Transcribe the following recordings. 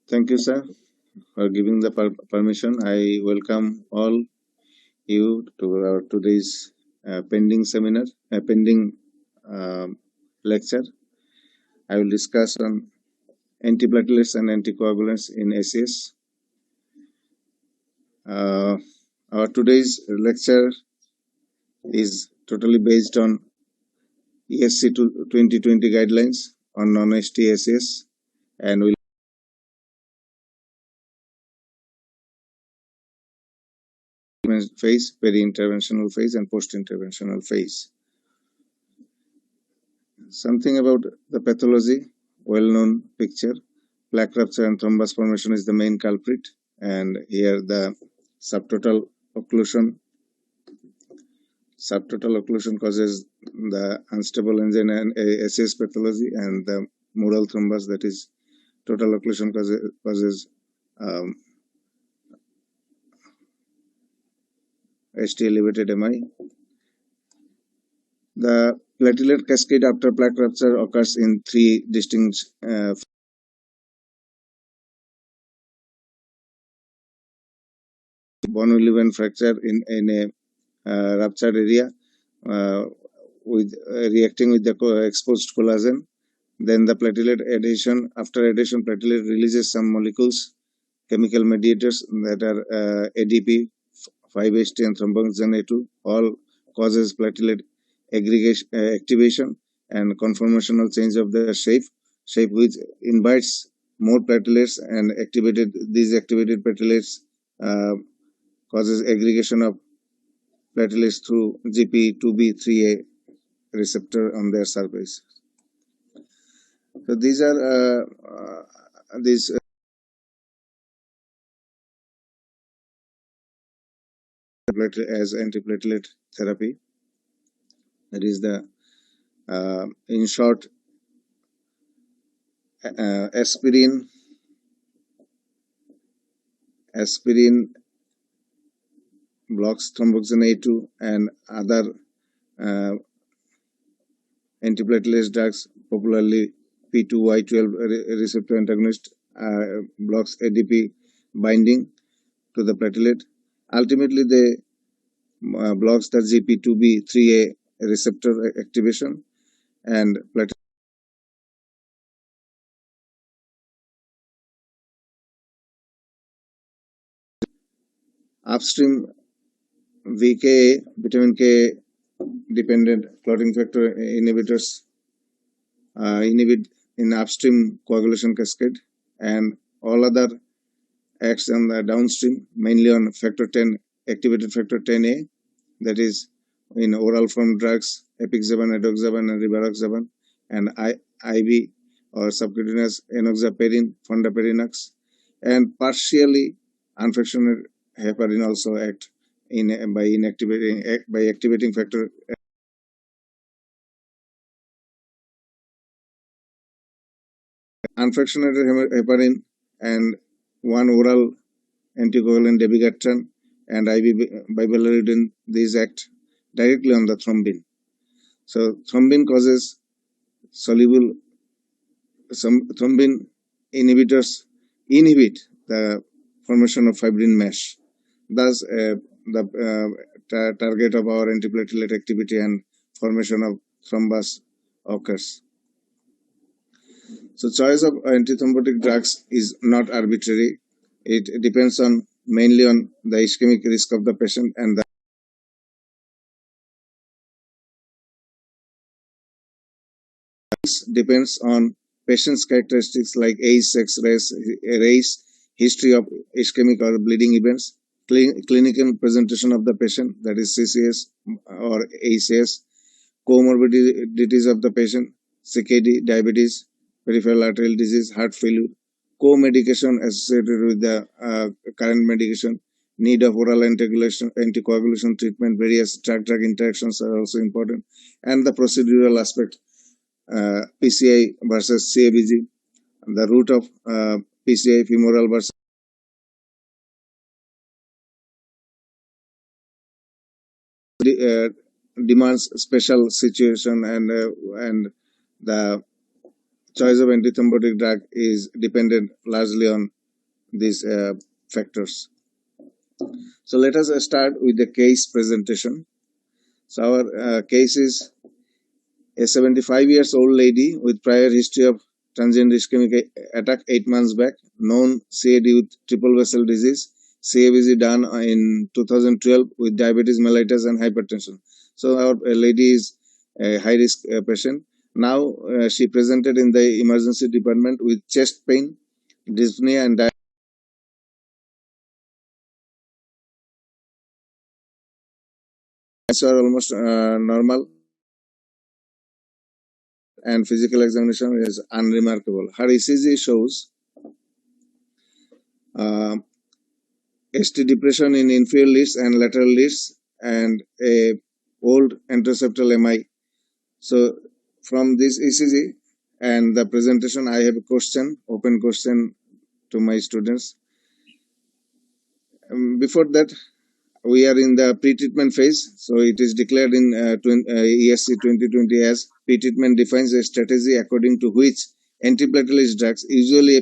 Thank you, sir, for giving the permission. I welcome all you to our today's pending um lecture. I will discuss on antiplatelets and anticoagulants in ACS. Our today's lecture is totally based on ESC 2020 guidelines on non-ST ACS, and will phase, peri-interventional phase, and post-interventional phase. Something about the pathology, well-known picture. Plaque rupture and thrombus formation is the main culprit, and here the subtotal occlusion. Subtotal occlusion causes the unstable engine and ACS pathology, and the mural thrombus, that is total occlusion, causes ST elevated MI. The platelet cascade after plaque rupture occurs in three distinct bone uneven fracture in a ruptured area with reacting with the exposed collagen. Then the platelet adhesion. After adhesion, platelet releases some molecules, chemical mediators that are ADP, 5-HT, and thromboxane A2. All causes platelet aggregation, activation, and conformational change of the shape which invites more platelets, and these activated platelets causes aggregation of platelets through GP2B3A receptor on their surface. So these are as antiplatelet therapy. That is the in short, aspirin blocks thromboxane A2 and other antiplatelet drugs, popularly P2Y12 receptor antagonist, blocks ADP binding to the platelet. Ultimately, they blocks the GP2B3A receptor activation, and platelet upstream VKA, vitamin K dependent clotting factor inhibitors inhibit in upstream coagulation cascade, and all other acts on the downstream, mainly on factor 10, activated factor 10A, that is in oral form drugs, apixaban, edoxaban, and rivaroxaban, and IV or subcutaneous enoxaparin, fondaparinux, and partially unfractionated heparin also act by activating factor. Unfractionated heparin and one oral anticoagulant dabigatran and IV bivalirudin, these act directly on the thrombin. So thrombin causes soluble, thrombin inhibitors inhibit the formation of fibrin mesh. Thus, the target of our antiplatelet activity and formation of thrombus occurs. So choice of antithrombotic drugs is not arbitrary. It depends on mainly on the ischemic risk of the patient, and the depends on patient's characteristics like age, sex, race, history of ischemic or bleeding events, clinical presentation of the patient, that is CCS or ACS, comorbidities of the patient, CKD, diabetes, peripheral arterial disease, heart failure, co-medication associated with the current medication, need of oral anticoagulation treatment, various drug-drug interactions are also important, and the procedural aspect, PCI versus CABG, the route of PCI, femoral versus demands special situation, and the choice of antithrombotic drug is dependent largely on these factors. So let us start with the case presentation. So our case is a 75 years old lady with prior history of transient ischemic attack 8 months back, known CAD with triple vessel disease, CABG done in 2012 with diabetes mellitus and hypertension. So our lady is a high risk patient. Now she presented in the emergency department with chest pain, dyspnea and diabetes are almost normal, and physical examination is unremarkable. Her ECG shows ST depression in inferior leads and lateral leads and a old anteroseptal MI. So from this ECG and the presentation, I have a question, open question to my students. Before that, we are in the pre-treatment phase. So it is declared in ESC 2020 as pre-treatment defines a strategy according to which antiplatelet drugs, usually a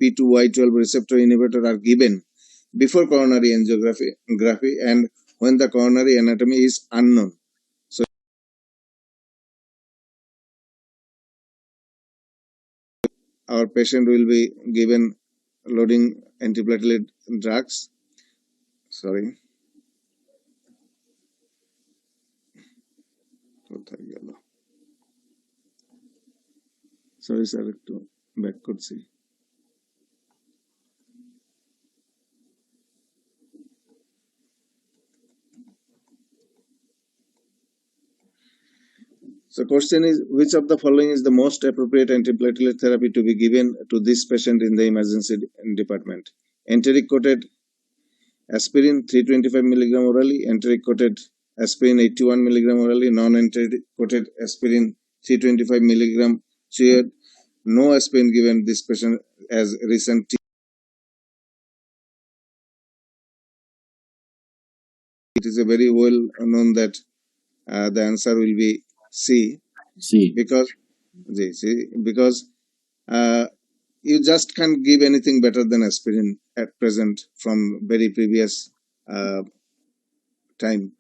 P2Y12 receptor inhibitor, are given before coronary angiography and when the coronary anatomy is unknown. So our patient will be given loading antiplatelet drugs. Sorry. Sorry, sir, to back could see. So question is, which of the following is the most appropriate antiplatelet therapy to be given to this patient in the emergency department? Enteric-coated aspirin 325 mg orally, enteric-coated aspirin 81 mg orally, non-enteric-coated aspirin 325 mg chewed. No aspirin given this patient as recent. It is a very well known that the answer will be C. Because you just can't give anything better than aspirin at present from very previous time.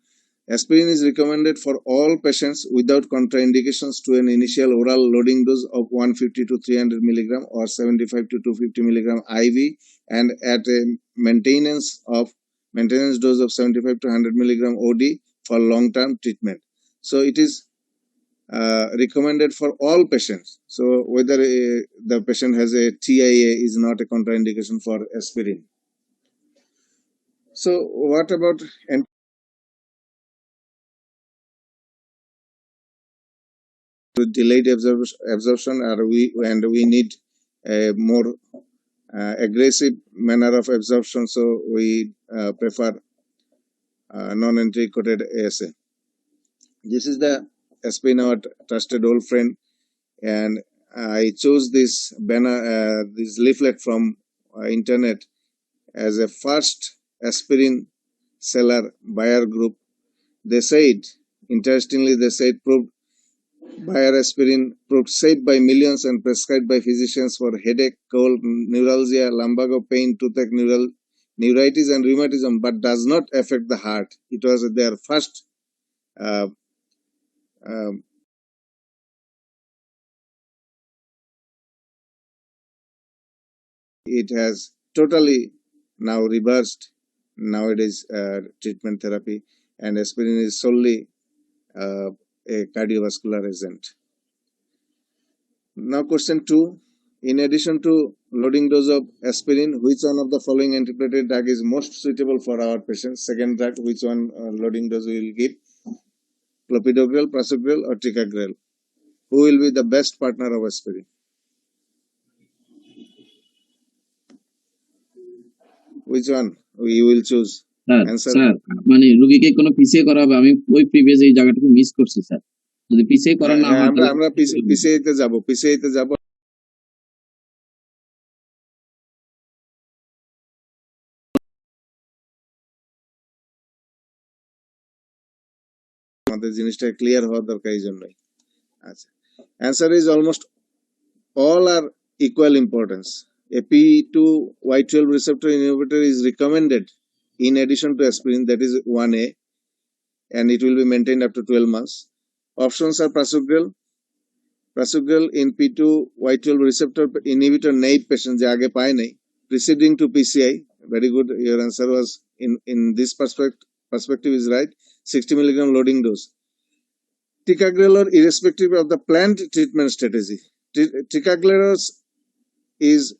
Aspirin is recommended for all patients without contraindications to an initial oral loading dose of 150 to 300 mg or 75 to 250 mg IV, and at a maintenance dose of 75 to 100 mg OD for long-term treatment. So it is recommended for all patients. So whether the patient has a TIA is not a contraindication for aspirin. So what about delayed absorption? We need a more aggressive manner of absorption, so we prefer non-enteric-coated ASA. This is the aspirin, our trusted old friend, and I chose this banner, this leaflet from internet as a first aspirin seller buyer group. They said, interestingly, Bayer aspirin proved safe by millions and prescribed by physicians for headache, cold, neuralgia, lumbago pain, toothache, neuritis and rheumatism, but does not affect the heart. It was their first it has totally now reversed nowadays treatment therapy, and aspirin is solely a cardiovascular agent. Now question 2. In addition to loading dose of aspirin, which one of the following antiplatelet drug is most suitable for our patients? Second drug, which one loading dose we will give? Clopidogrel, prasugrel or ticagrel? Who will be the best partner of aspirin? Which one you will choose? Answer. Sir মানে রোগীকে কোনো পিছিয়ে করা হবে, আমি ওই previous এই জায়গাটুকু মিস করছি স্যার। যদি পিছিয়ে করা না হয় আমরা পিছিয়েতে যাব আমাদের জিনিসটা ক্লিয়ার হওয়া দরকার এই জন্যই। আচ্ছা, answer is almost all are equal importance. A P2Y12 receptor inhibitor is recommended in addition to aspirin, that is 1A, and it will be maintained up to 12 months. Options are prasugrel. Prasugrel in P2Y12 receptor inhibitor naive patients, je aage paye nahi, preceding to PCI. Very good. Your answer was in this perspective is right. 60 milligram loading dose. Ticagrelor, irrespective of the planned treatment strategy. Ticagrelor is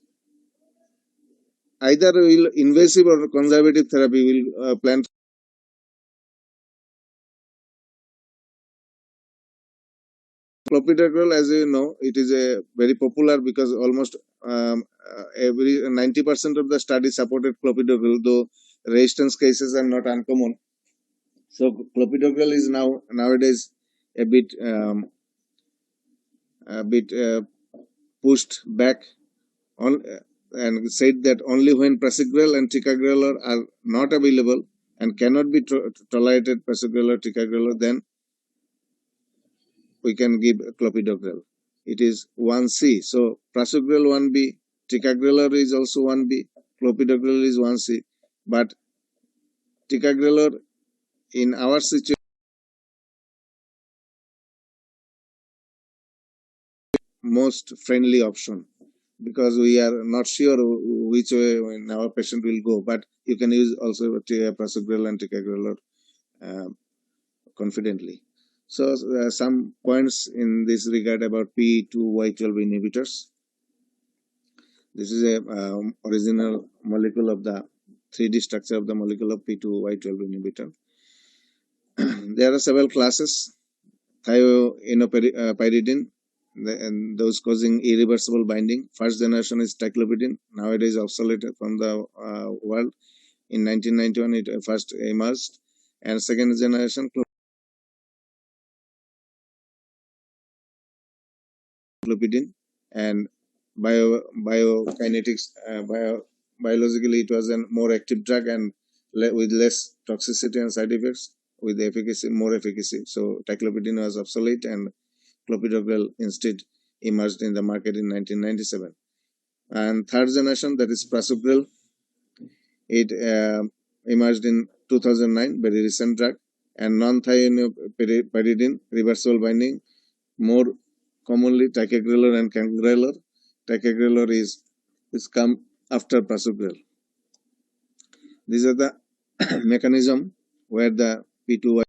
either will invasive or conservative therapy will plan. Clopidogrel, as you know, it is a very popular because almost every 90% of the studies supported clopidogrel, though resistance cases are not uncommon. So clopidogrel is nowadays a bit pushed back on and said that only when prasugrel and ticagrelor are not available and cannot be tolerated, prasugrel or ticagrelor, then we can give clopidogrel. It is 1C. So prasugrel 1B, ticagrelor is also 1B, clopidogrel is 1C. But ticagrelor in our situation most friendly option because we are not sure which way our patient will go. But you can use also prasugrel and ticagrelor confidently. So some points in this regard about P2Y12 inhibitors. This is a original molecule of the 3D structure of the molecule of P2Y12 inhibitor. There are several classes. Thioinopyridine, and those causing irreversible binding. First generation is ticlopidine, nowadays obsolete from the world. In 1991, it first emerged. And second generation, clopidine, and biokinetics, biologically it was a more active drug and with less toxicity and side effects, with efficacy, more efficacy. So ticlopidine was obsolete and clopidogrel instead emerged in the market in 1997. And third generation, that is prasugrel, it emerged in 2009, very recent drug. And non-thioinopyridine, reversible binding, more commonly ticagrelor and cangrelor. Ticagrelor is come after prasugrel. These are the mechanism where the P2Y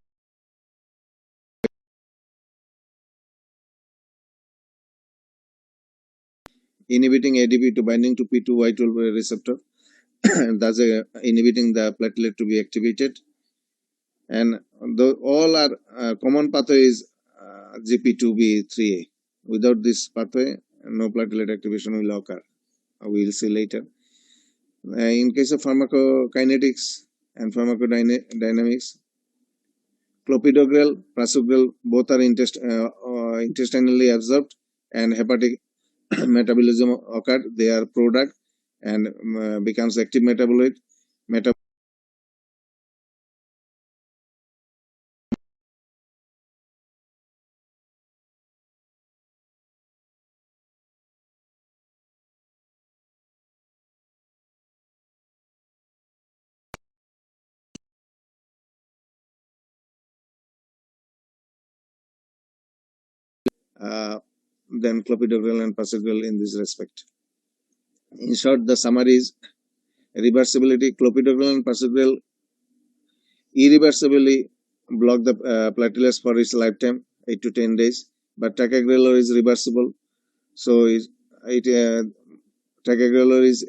inhibiting ADP to binding to P2Y12 receptor, thus inhibiting the platelet to be activated. And all are common pathway is GP2B3A. Without this pathway, no platelet activation will occur. We will see later. In case of pharmacokinetics and pharmacodynamics, clopidogrel, prasugrel, both are intestinally absorbed and hepatic metabolism occurred. They are product and becomes active metabolite. Than clopidogrel and prasugrel in this respect. In short, the summary is reversibility. Clopidogrel and prasugrel irreversibly block the platelets for its lifetime, 8 to 10 days. But ticagrelor is reversible. So ticagrelor is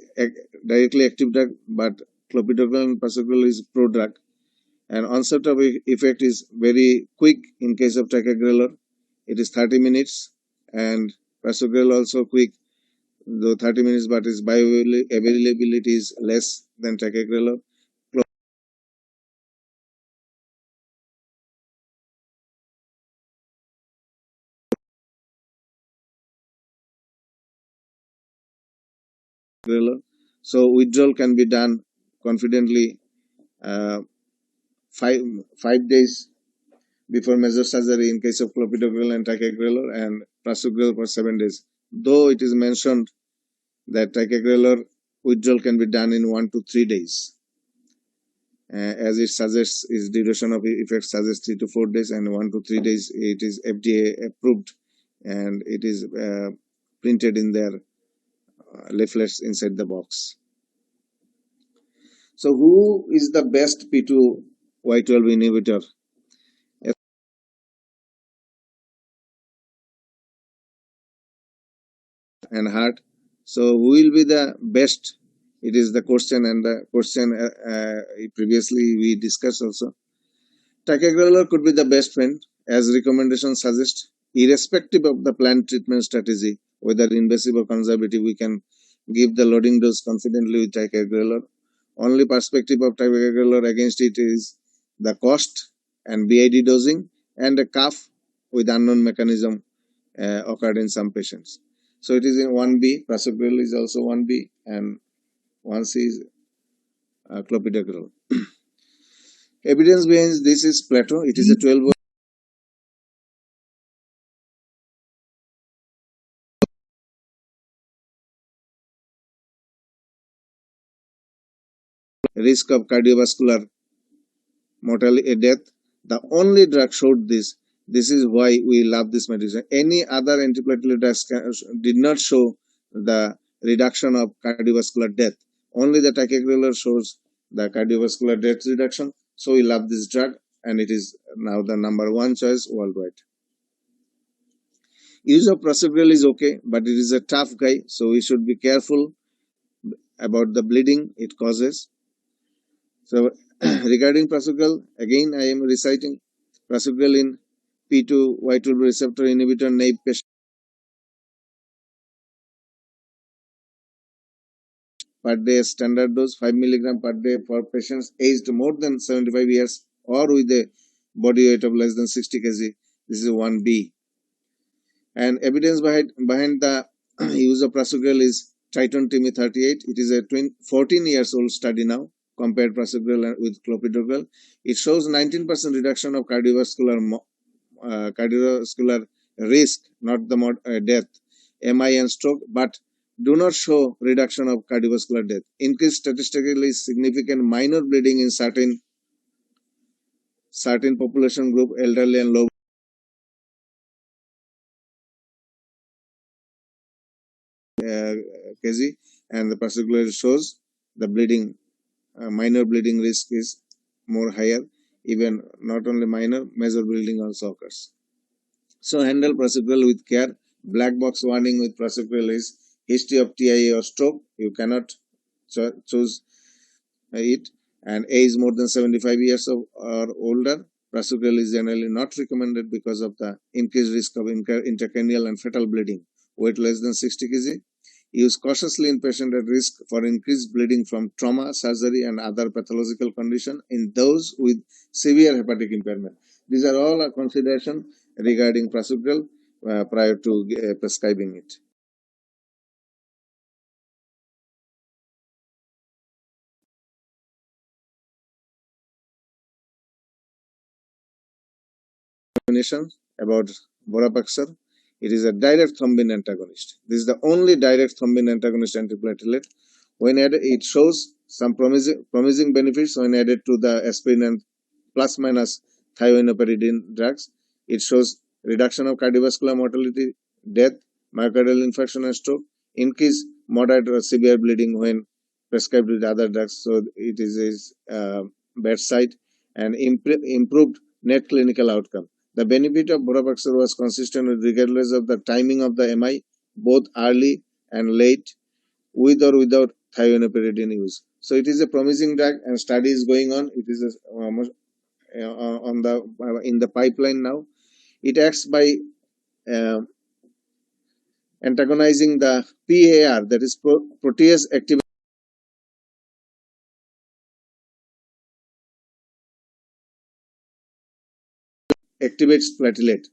directly active drug, but clopidogrel and prasugrel is prodrug. And onset of effect is very quick in case of ticagrelor. It is 30 minutes, and prasugrel also quick, though 30 minutes, but its bioavailability is less than ticagrelor. So withdrawal can be done confidently 5 days before major surgery in case of clopidogrel and ticagrelor, and prasugrel for 7 days. Though it is mentioned that ticagrelor withdrawal can be done in 1 to 3 days. As it suggests, its duration of effect suggests 3 to 4 days, and 1 to 3 days it is FDA approved, and it is printed in their leaflets inside the box. So who is the best P2Y12 inhibitor? And heart. So who will be the best? It is the question, and the question previously we discussed also. Ticagrelor could be the best friend, as recommendations suggest. Irrespective of the planned treatment strategy, whether invasive or conservative, we can give the loading dose confidently with ticagrelor. Only perspective of ticagrelor against it is the cost and BID dosing, and a cough with unknown mechanism occurred in some patients. So it is in 1B. Prasugrel is also 1B, and 1C is clopidogrel. Evidence behind this is Plato. It is a 12 risk of cardiovascular mortality, death. The only drug showed this. This is why we love this medicine. Any other antiplatelet drugs did not show the reduction of cardiovascular death. Only the ticagrelor shows the cardiovascular death reduction. So we love this drug, and it is now the #1 choice worldwide. Use of prasugrel is okay, but it is a tough guy, so we should be careful about the bleeding it causes. So regarding prasugrel, again I am reciting prasugrel in P2Y12 receptor inhibitor naive patient per day standard dose 5 mg per day for patients aged more than 75 years or with a body weight of less than 60 kg. This is 1B. And evidence behind the use of prasugrel is Triton TIMI 38. It is a 14 years old study now. Compared prasugrel with clopidogrel. It shows 19% reduction of cardiovascular risk, not the death, MI and stroke, but do not show reduction of cardiovascular death. Increased statistically significant minor bleeding in certain population group, elderly and low kg, and the prasugrel shows the bleeding, minor bleeding risk is more higher. Even not only minor, major bleeding also occurs. So handle prasugrel with care. Black box warning with prasugrel is history of TIA or stroke. You cannot choose it, and age more than 75 years or older. Prasugrel is generally not recommended because of the increased risk of intracranial and fetal bleeding. Weight less than 60 kg. Use cautiously in patient at risk for increased bleeding from trauma, surgery, and other pathological condition in those with severe hepatic impairment. These are all a consideration regarding prasugrel prior to prescribing it. About Vorapaxar. It is a direct thrombin antagonist. This is the only direct thrombin antagonist antiplatelet. When added, it shows some promising benefits when added to the aspirin and plus minus thiouinoperidine drugs. It shows reduction of cardiovascular mortality, death, myocardial infarction and stroke, increase moderate or severe bleeding when prescribed with other drugs. So it is a bad side, and improved net clinical outcome. The benefit of Vorapaxar was consistent regardless of the timing of the MI, both early and late, with or without thiouinoperidine use. So it is a promising drug, and study is going on. It is in the pipeline now. It acts by antagonizing the PAR, that is protease activates platelet.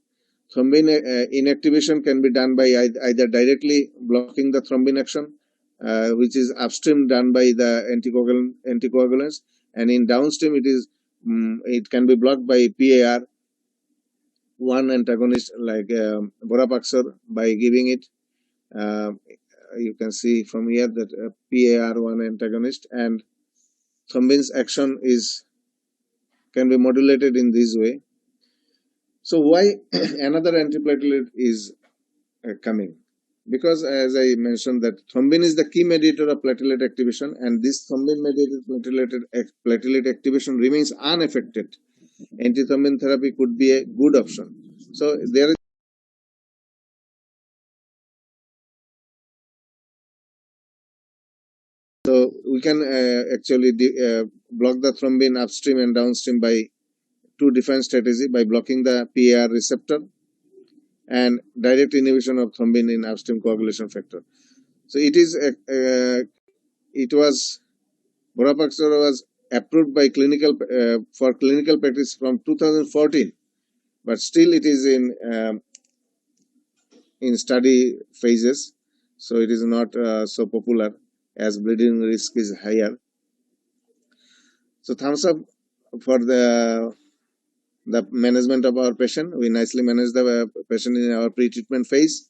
Thrombin inactivation can be done by either directly blocking the thrombin action, which is upstream done by the anticoagulants, and in downstream it can be blocked by PAR, one antagonist like Vorapaxar, by giving it you can see from here that PAR1 antagonist, and thrombin's action can be modulated in this way. So why another antiplatelet is coming? Because as I mentioned that thrombin is the key mediator of platelet activation, and this thrombin mediated platelet activation remains unaffected. Antithrombin therapy could be a good option. So there is we can actually block the thrombin upstream and downstream by two different strategies, by blocking the PAR receptor and direct inhibition of thrombin in upstream coagulation factor. So Borapaxar was approved by for clinical practice from 2014, but still it is in study phases, so it is not so popular as bleeding risk is higher. So thumbs up for the management of our patient. We nicely manage the patient in our pre-treatment phase.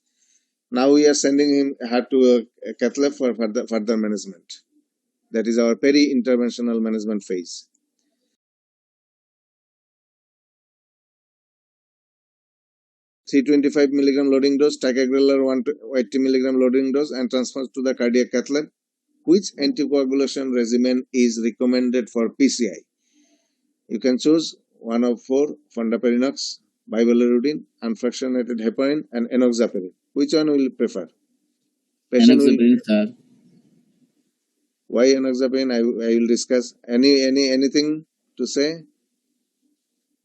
Now we are sending her to a cath lab for further management. That is our peri-interventional management phase. 325 milligram loading dose, ticagrelor 180 milligram loading dose, and transfer to the cardiac cath lab. Which anticoagulation regimen is recommended for PCI? You can choose one of four: fondaparinux, bivalirudin, unfractionated heparin, and enoxaparin. Which one will you prefer? Enoxaparin, sir. Why enoxaparin? I will discuss. Anything to say?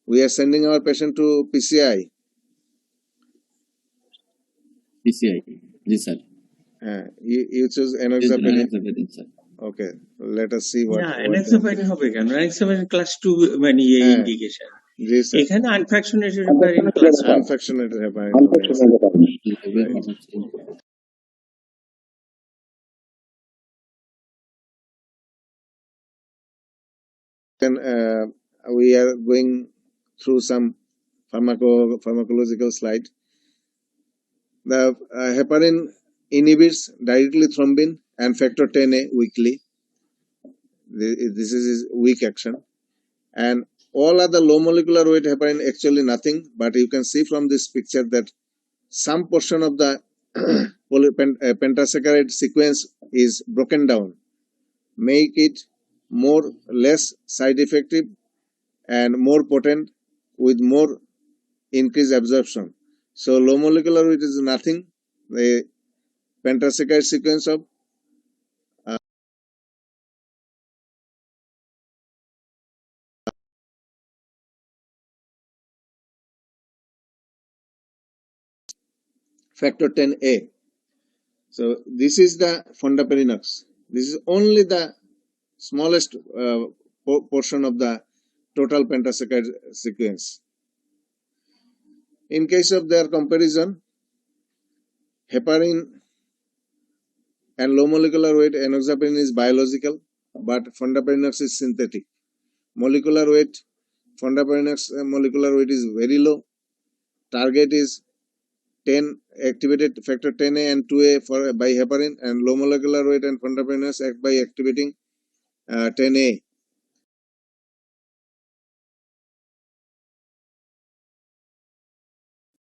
We are sending our patient to PCI. PCI, yes, sir. You choose enoxaparin. Enoxaparin, sir. Okay, let us see what. enoxaparin হবে কেন? enoxaparin class 2 মানে indication. এখানে unfractionated heparin class 1। Unfractionated heparin. Then we are going through some pharmacological slide. The heparin inhibits directly thrombin and factor 10A weakly. This is his weak action. And all other low molecular weight heparin actually nothing, but you can see from this picture that some portion of the pentasaccharide sequence is broken down, make it less side effective and more potent with more increased absorption. So low molecular weight is nothing. The pentasaccharide sequence of factor 10A. So this is the fondaparinux. This is only the smallest portion of the total pentasaccharide sequence. In case of their comparison, heparin and low molecular weight enoxaparin is biological, but fondaparinux is synthetic. Molecular weight, fondaparinux molecular weight is very low. Target is 10 activated factor 10A and 2A by heparin, and low molecular weight and fondaparinux act by activating 10A.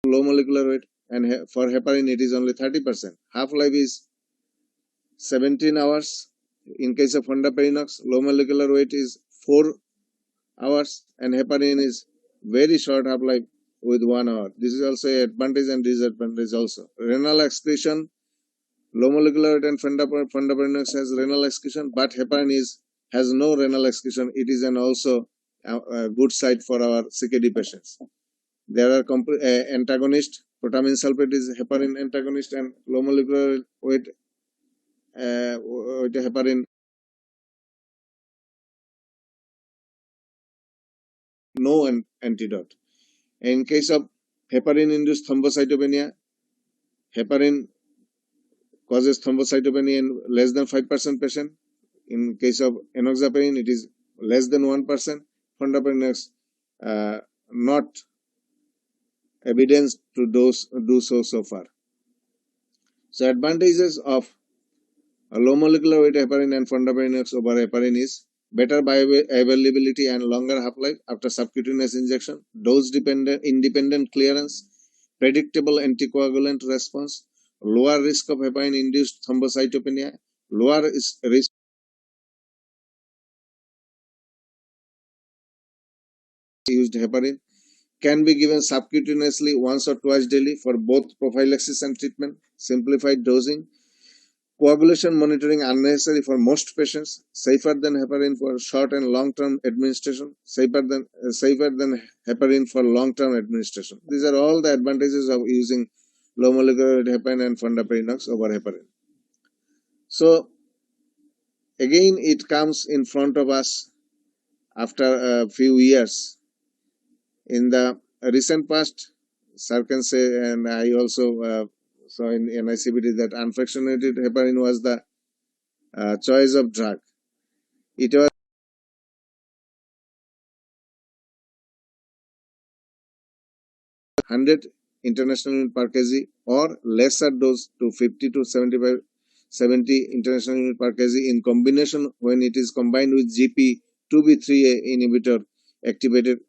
Low molecular weight, and for heparin it is only 30%. Half-life is 17 hours. In case of fondaparinux, low molecular weight is 4 hours, and heparin is very short half-life with 1 hour. This is also an advantage and disadvantage also. Renal excretion, low molecular weight and fondaparinux has renal excretion, but heparin has no renal excretion. It is also a good side for our CKD patients. There are antagonist. Protamine sulfate is heparin antagonist, and low molecular weight heparin no antidote. In case of heparin-induced thrombocytopenia, heparin causes thrombocytopenia in less than 5% patient. In case of enoxaparin, it is less than 1%. Fondaparinux not evidence to do so far. So advantages of Low molecular weight heparin and fondaparinux over heparin is better bioavailability and longer half-life after subcutaneous injection, independent clearance, predictable anticoagulant response, lower risk of heparin-induced thrombocytopenia, lower risk used heparin, can be given subcutaneously once or twice daily for both prophylaxis and treatment, simplified dosing, coagulation monitoring unnecessary for most patients, safer than heparin for short and long-term administration, safer than heparin for long-term administration. These are all the advantages of using low molecular weight heparin and fondaparinux over heparin. So again, it comes in front of us after a few years. In the recent past, sir can say, and I also saw in NICBT that unfractionated heparin was the choice of drug. It was 100 international unit per kg or lesser dose to 50 to 70 international unit per kg in combination when it is combined with GP2B3A inhibitor activated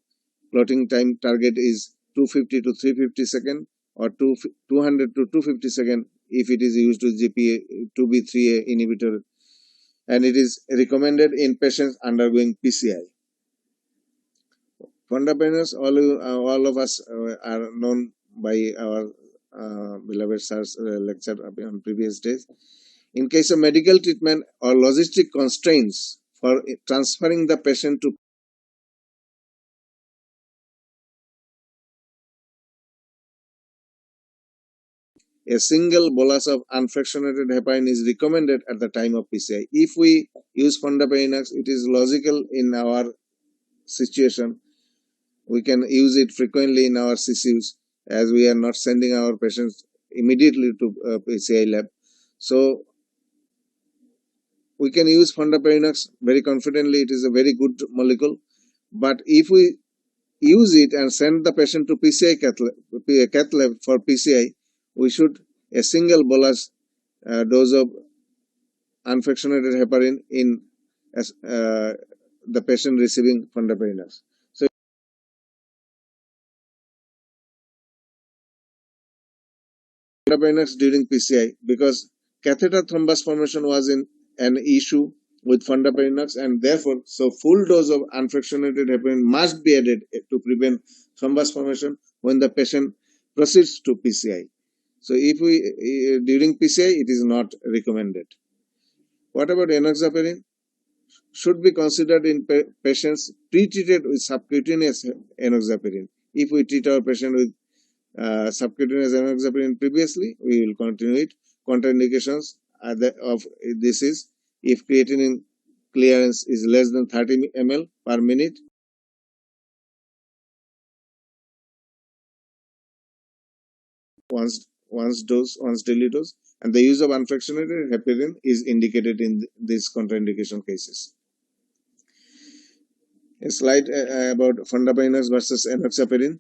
clotting time target is 250 to 350 second or 200 to 250 second if it is used with GP2B3A inhibitor, and it is recommended in patients undergoing PCI. Fondaparinux, all of us are known by our beloved sir's lecture on previous days. In case of medical treatment or logistic constraints for transferring the patient to a single bolus of unfractionated heparin is recommended at the time of PCI. If we use fondaparinux, it is logical in our situation. We can use it frequently in our CCUs as we are not sending our patients immediately to PCI lab. So we can use fondaparinux very confidently. It is a very good molecule. But if we use it and send the patient to PCI cath lab for PCI, we should a single bolus dose of unfractionated heparin in the patient receiving fondaparinux. So fondaparinux during PCI, because catheter thrombus formation was an issue with fondaparinux, and therefore so full dose of unfractionated heparin must be added to prevent thrombus formation when the patient proceeds to PCI. So if we during PCI, it is not recommended. What about enoxaparin? Should be considered in patients pre-treated with subcutaneous enoxaparin. If we treat our patient with subcutaneous enoxaparin previously, we will continue it. Contraindications of this is if creatinine clearance is less than 30 ml per minute, once daily dose, and the use of unfractionated heparin is indicated in these contraindication cases. A slide about fondaparinux versus enoxaparin.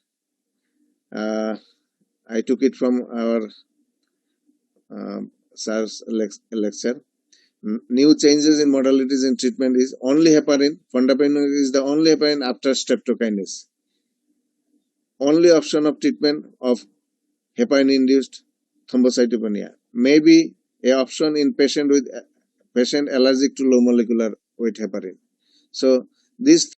I took it from our sir's lecture. New changes in modalities in treatment is only heparin. Fondaparinux is the only heparin after streptokinase. Only option of treatment of heparin-induced thrombocytopenia may be a option in patient allergic to low molecular weight heparin. So this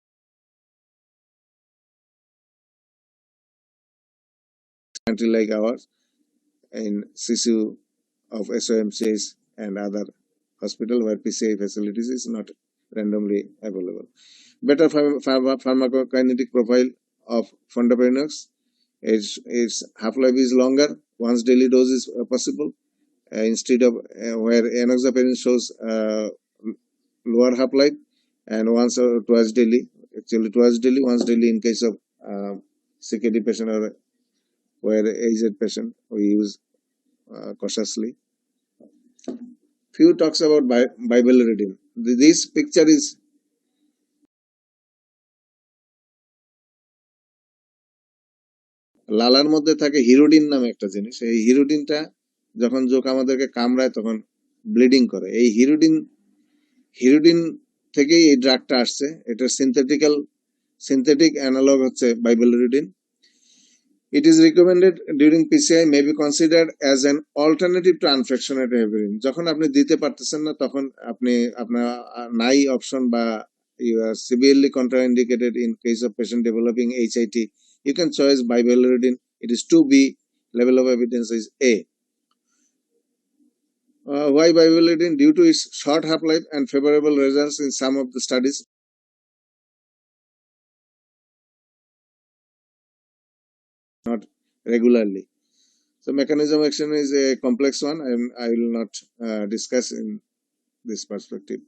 country like ours in CCU of SOMCs and other hospital where PCI facilities is not randomly available. Better pharmacokinetic profile of fondaparinux. Its half-life is longer. Once daily dose is possible instead of where enoxaparin shows lower half-life and once or twice daily. Actually twice daily, once daily in case of CKD patient or where aged patient we use cautiously. Few talks about bivalirudin. This picture is লালার মধ্যে থাকে হিরোডিন নামে একটা জিনিস। এই হিরোডিনটা যখন joke আমাদেরকে কামড়ায় তখন ব্লিডিং করে। এই হিরোডিন থেকেই এই ড্রাগটা আসছে। এটা synthetic analog হচ্ছে bivalirudin. It is recommended during PCI may be considered as an alternative to unfractionated heparin. যখন আপনি দিতে পারতেছেন না তখন আপনার নাই অপশন বা you are severely contraindicated in case of patient developing HIT, you can choose bivalirudin. It is 2B, level of evidence is A. Why bivalirudin? Due to its short half-life and favorable results in some of the studies. Not regularly. So mechanism of action is a complex one, and I will not discuss in this perspective.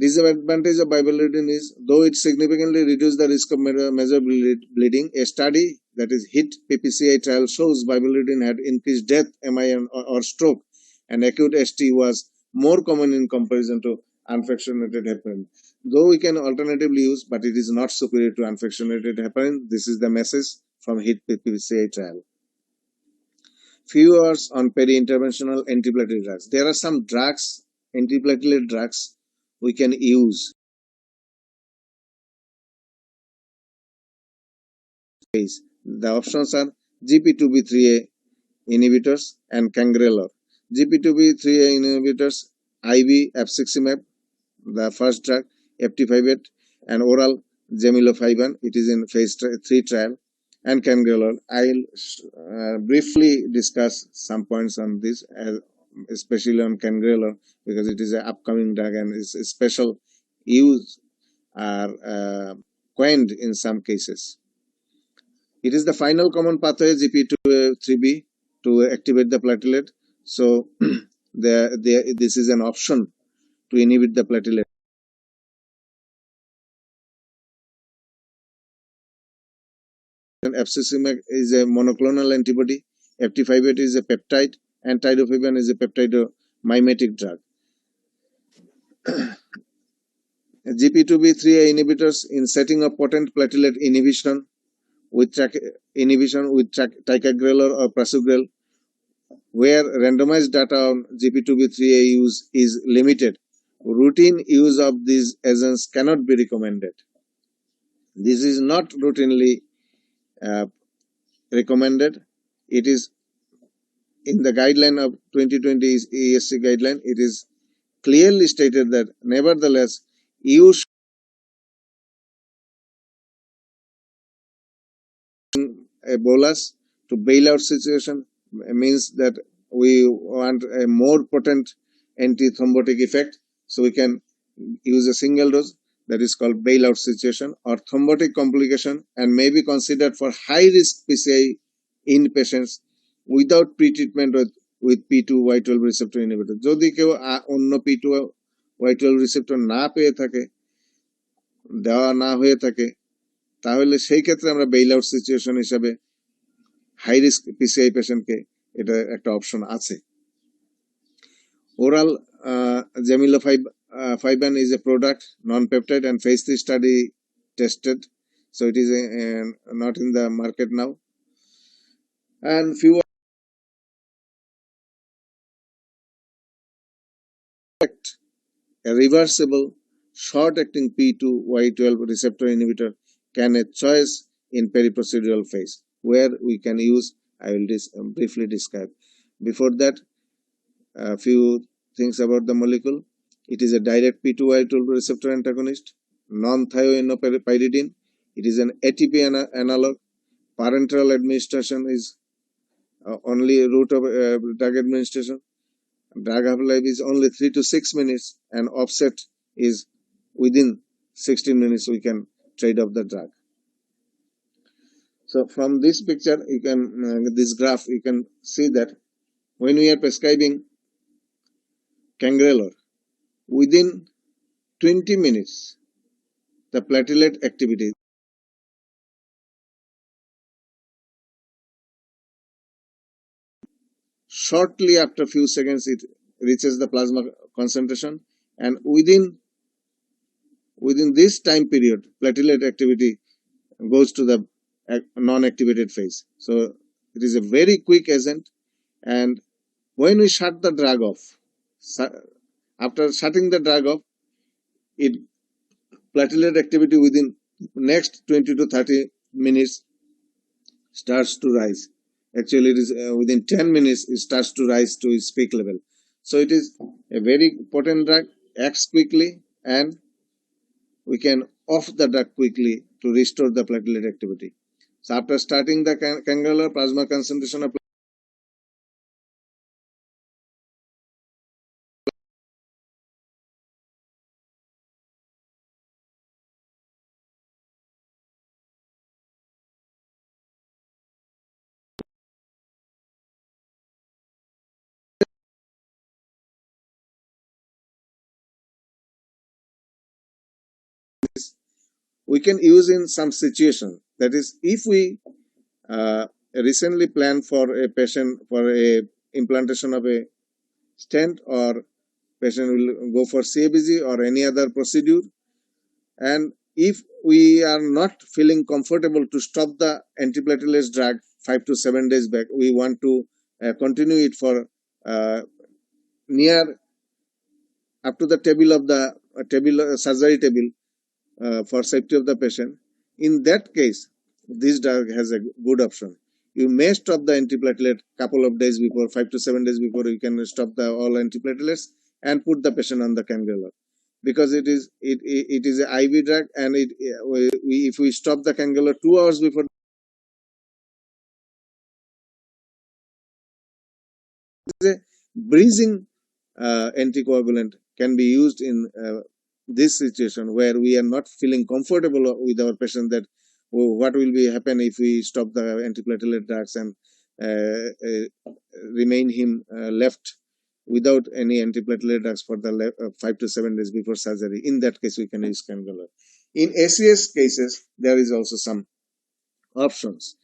Disadvantage of bivalirudin is, though it significantly reduces the risk of major bleeding, a study that is HIT PPCI trial shows bivalirudin had increased death, MI or stroke, and acute ST was more common in comparison to unfractionated heparin. Though we can alternatively use, but it is not superior to unfractionated heparin. This is the message from HIT PPCI trial. Few words on peri-interventional antiplatelet drugs. There are some drugs, antiplatelet drugs, we can use. The options are GP2B3A inhibitors and cangrelor. GP2B3A inhibitors, IV efzimfumab, the first drug, FT58, and oral gemilofiban. It is in phase 3 trial, and cangrelor. I'll briefly discuss some points on this, especially on cangrelor, because it is an upcoming drug and its special use are coined in some cases. It is the final common pathway GP2-3B to activate the platelet. So this is an option to inhibit the platelet. And efzimfumab is a monoclonal antibody. FT58 is a peptide, and tirofiban is a peptidomimetic drug. GP2B3A inhibitors in setting of potent platelet inhibition with ticagrelor or prasugrel, where randomized data on GP2B3A use is limited. Routine use of these agents cannot be recommended. This is not routinely recommended. It is in the guideline of 2020 ESC guideline. It is clearly stated that nevertheless use a bolus to bail out situation means that we want a more potent anti-thrombotic effect, so we can use a single dose, that is called bailout situation, or thrombotic complication, and may be considered for high risk PCI in patients without pre-treatment with P2Y12 receptor inhibitor. যদি কেউ অন্য P2Y12 receptor না পেয়ে থাকে, দেওয়া না হয়ে থাকে, তাহলে সেই ক্ষেত্রে আমরা বেইলআউট সিচুয়েশন হিসাবে হাই রিস্ক পিসিআই পেশেন্টকে এটা একটা অপশন আছে। Oral gemilofiban is a product, non-peptide, and phase 3 study tested, so it is not in the market now. And few a reversible short-acting P2Y12 receptor inhibitor can a choice in periprocedural phase, where we can use. I will briefly describe. Before that, a few things about the molecule. It is a direct P2Y12 receptor antagonist, non-thioinopyridine. It is an ATP analog. Parenteral administration is only route of drug administration. Drug half-life is only 3 to 6 minutes, and offset is within 16 minutes we can trade off the drug. So from this picture, you can this graph, you can see that when we are prescribing cangrelor, within 20 minutes, the platelet activity shortly after few seconds it reaches the plasma concentration, and within this time period platelet activity goes to the non-activated phase. So it is a very quick agent, and when we shut the drug off, after shutting the drug off, it platelet activity within next 20 to 30 minutes starts to rise. Actually, it is within 10 minutes it starts to rise to its peak level. So it is a very potent drug, acts quickly, and we can off the drug quickly to restore the platelet activity. So after starting the cangular, plasma concentration of we can use in some situation. That is, if we recently plan for a patient for a implantation of a stent, or patient will go for CABG or any other procedure, and if we are not feeling comfortable to stop the antiplatelet drug 5 to 7 days back, we want to continue it for near up to the table of the surgery table for safety of the patient. In that case, this drug has a good option. You may stop the antiplatelet couple of days before, 5 to 7 days before. You can stop the all antiplatelets and put the patient on the cannula, because it is an IV drug, and if we stop the cannula 2 hours before, a breathing anticoagulant can be used in this situation where we are not feeling comfortable with our patient, that what will be happen if we stop the antiplatelet drugs and remain him left without any antiplatelet drugs for the 5 to 7 days before surgery. In that case, we can use cannula. In ACS cases, there is also some options.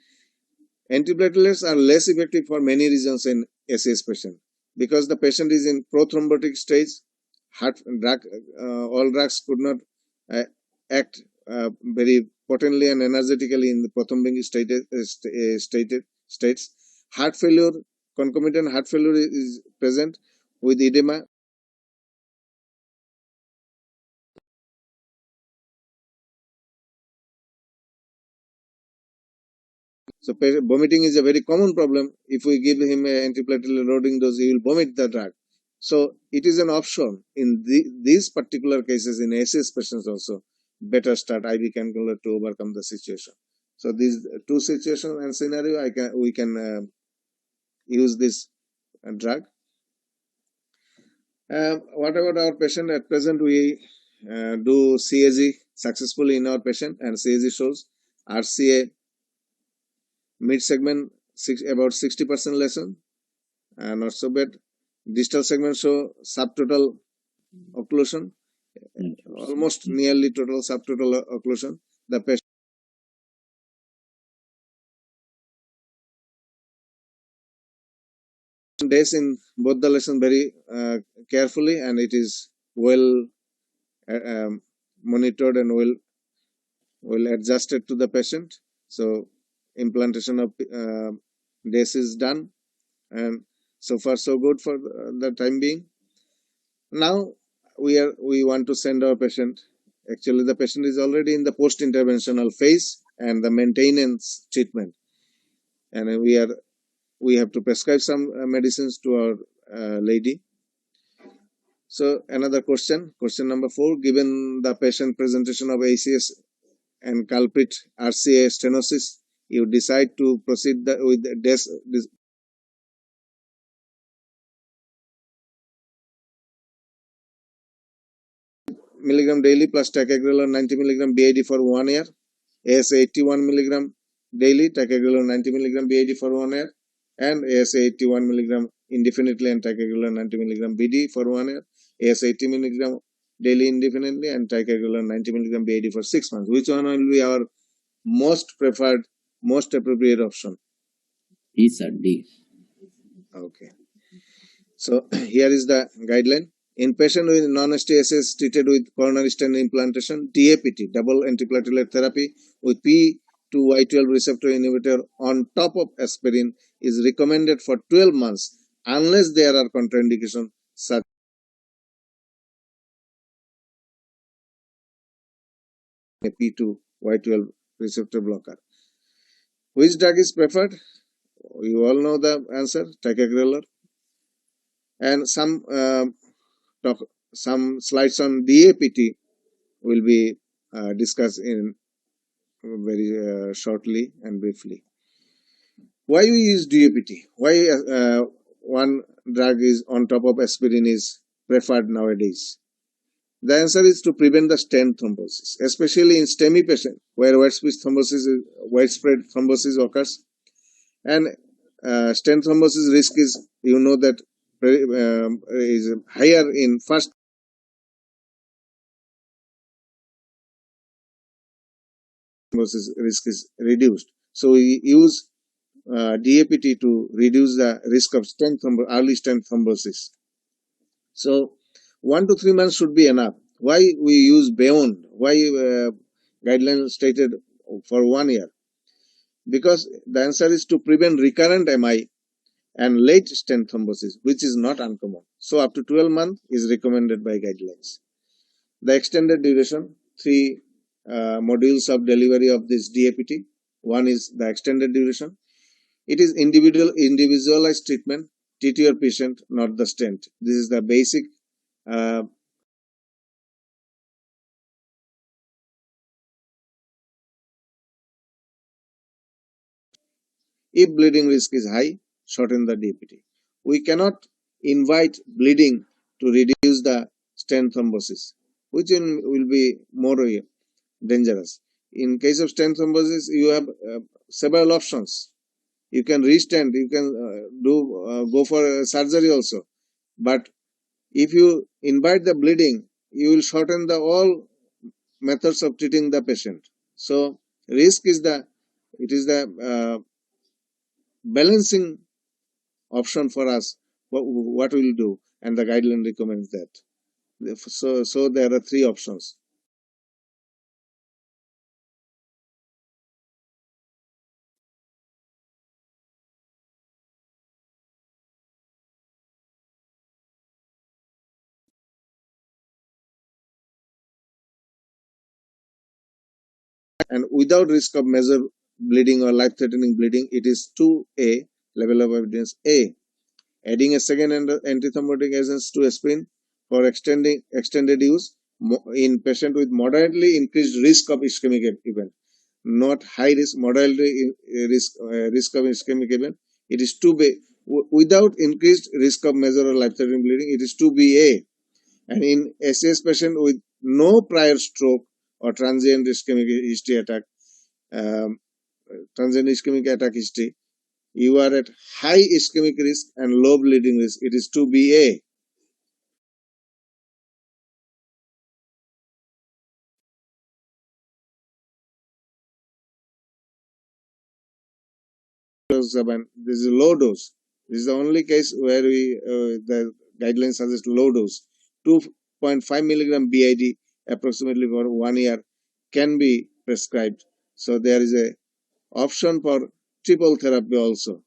Antiplatelets are less effective for many reasons in ACS patient, because the patient is in prothrombotic stage. All drugs could not act very potently and energetically in the prothrombic states. Heart failure, concomitant heart failure is present with edema. So vomiting is a very common problem. If we give him an antiplatelet loading dose, he will vomit the drug. So it is an option in these particular cases. In ACS patients also, better start IV cannula to overcome the situation. So these two situations and scenario, we can use this drug. What about our patient? At present, we do CAG successfully in our patient, and CAG shows RCA mid segment about 60% lesion, and not so bad. Distal segment show subtotal occlusion, almost nearly total subtotal occlusion. The patient days in both the lesion very carefully, and it is well monitored and well adjusted to the patient. So implantation of days is done, and so far so good for the time being. Now we want to send our patient. Actually, the patient is already in the post-interventional phase and the maintenance treatment, and we have to prescribe some medicines to our lady. So another question number 4: given the patient presentation of ACS and culprit RCA stenosis, you decide to proceed with this milligram daily plus ticagrelor 90 milligram BID for 1 year, ASA 81 milligram daily, ticagrelor 90 milligram BID for 1 year, and ASA 81 milligram indefinitely and ticagrelor 90 milligram BD for 1 year, ASA 80 milligram daily indefinitely and ticagrelor 90 milligram BID for 6 months. Which one will be our most preferred, most appropriate option? D, sir, D. Okay. So here is the guideline. In patient with non-ST-ACS treated with coronary stent implantation, DAPT, double antiplatelet therapy with P2Y12 receptor inhibitor on top of aspirin is recommended for 12 months unless there are contraindications such a P2 Y12 receptor blocker. Which drug is preferred? You all know the answer, ticagrelor. And some slides on DAPT will be discussed in very shortly and briefly. Why we use DAPT? Why one drug is on top of aspirin is preferred nowadays? The answer is to prevent the stent thrombosis, especially in STEMI patient where widespread thrombosis occurs. And stent thrombosis risk is, you know, that is higher in first thrombosis risk is reduced. So we use DAPT to reduce the risk of early stent thrombosis. So 1 to 3 months should be enough. Why we use beyond? Why guidelines stated for 1 year? Because the answer is to prevent recurrent MI and late stent thrombosis, which is not uncommon. So up to 12 months is recommended by guidelines. The extended duration, 3 modules of delivery of this DAPT. One is the extended duration. It is individualized treatment, treat your patient, not the stent. This is the basic if bleeding risk is high, shorten the DAPT. We cannot invite bleeding to reduce the stent thrombosis, which will be more dangerous. In case of stent thrombosis, you have several options. You can restent, you can go for surgery also. But if you invite the bleeding, you will shorten the all methods of treating the patient. So risk is the balancing option for us. What we will do, and the guideline recommends that. So there are 3 options. And without risk of major bleeding or life-threatening bleeding, it is 2A, level of evidence A. Adding a second antithrombotic agents to aspirin for extended use in patient with moderately increased risk of ischemic event, not high risk, moderately risk of ischemic event. It is 2B. Without increased risk of major or life-threatening bleeding, it is 2BA. And in SAS patient with no prior stroke or transient ischemic history attack, history, you are at high ischemic risk and low bleeding risk. It is 2BA. This is a low dose. This is the only case where the guidelines suggest low dose. 2.5 milligram BID approximately for 1 year can be prescribed. So there is a option for triple therapy also.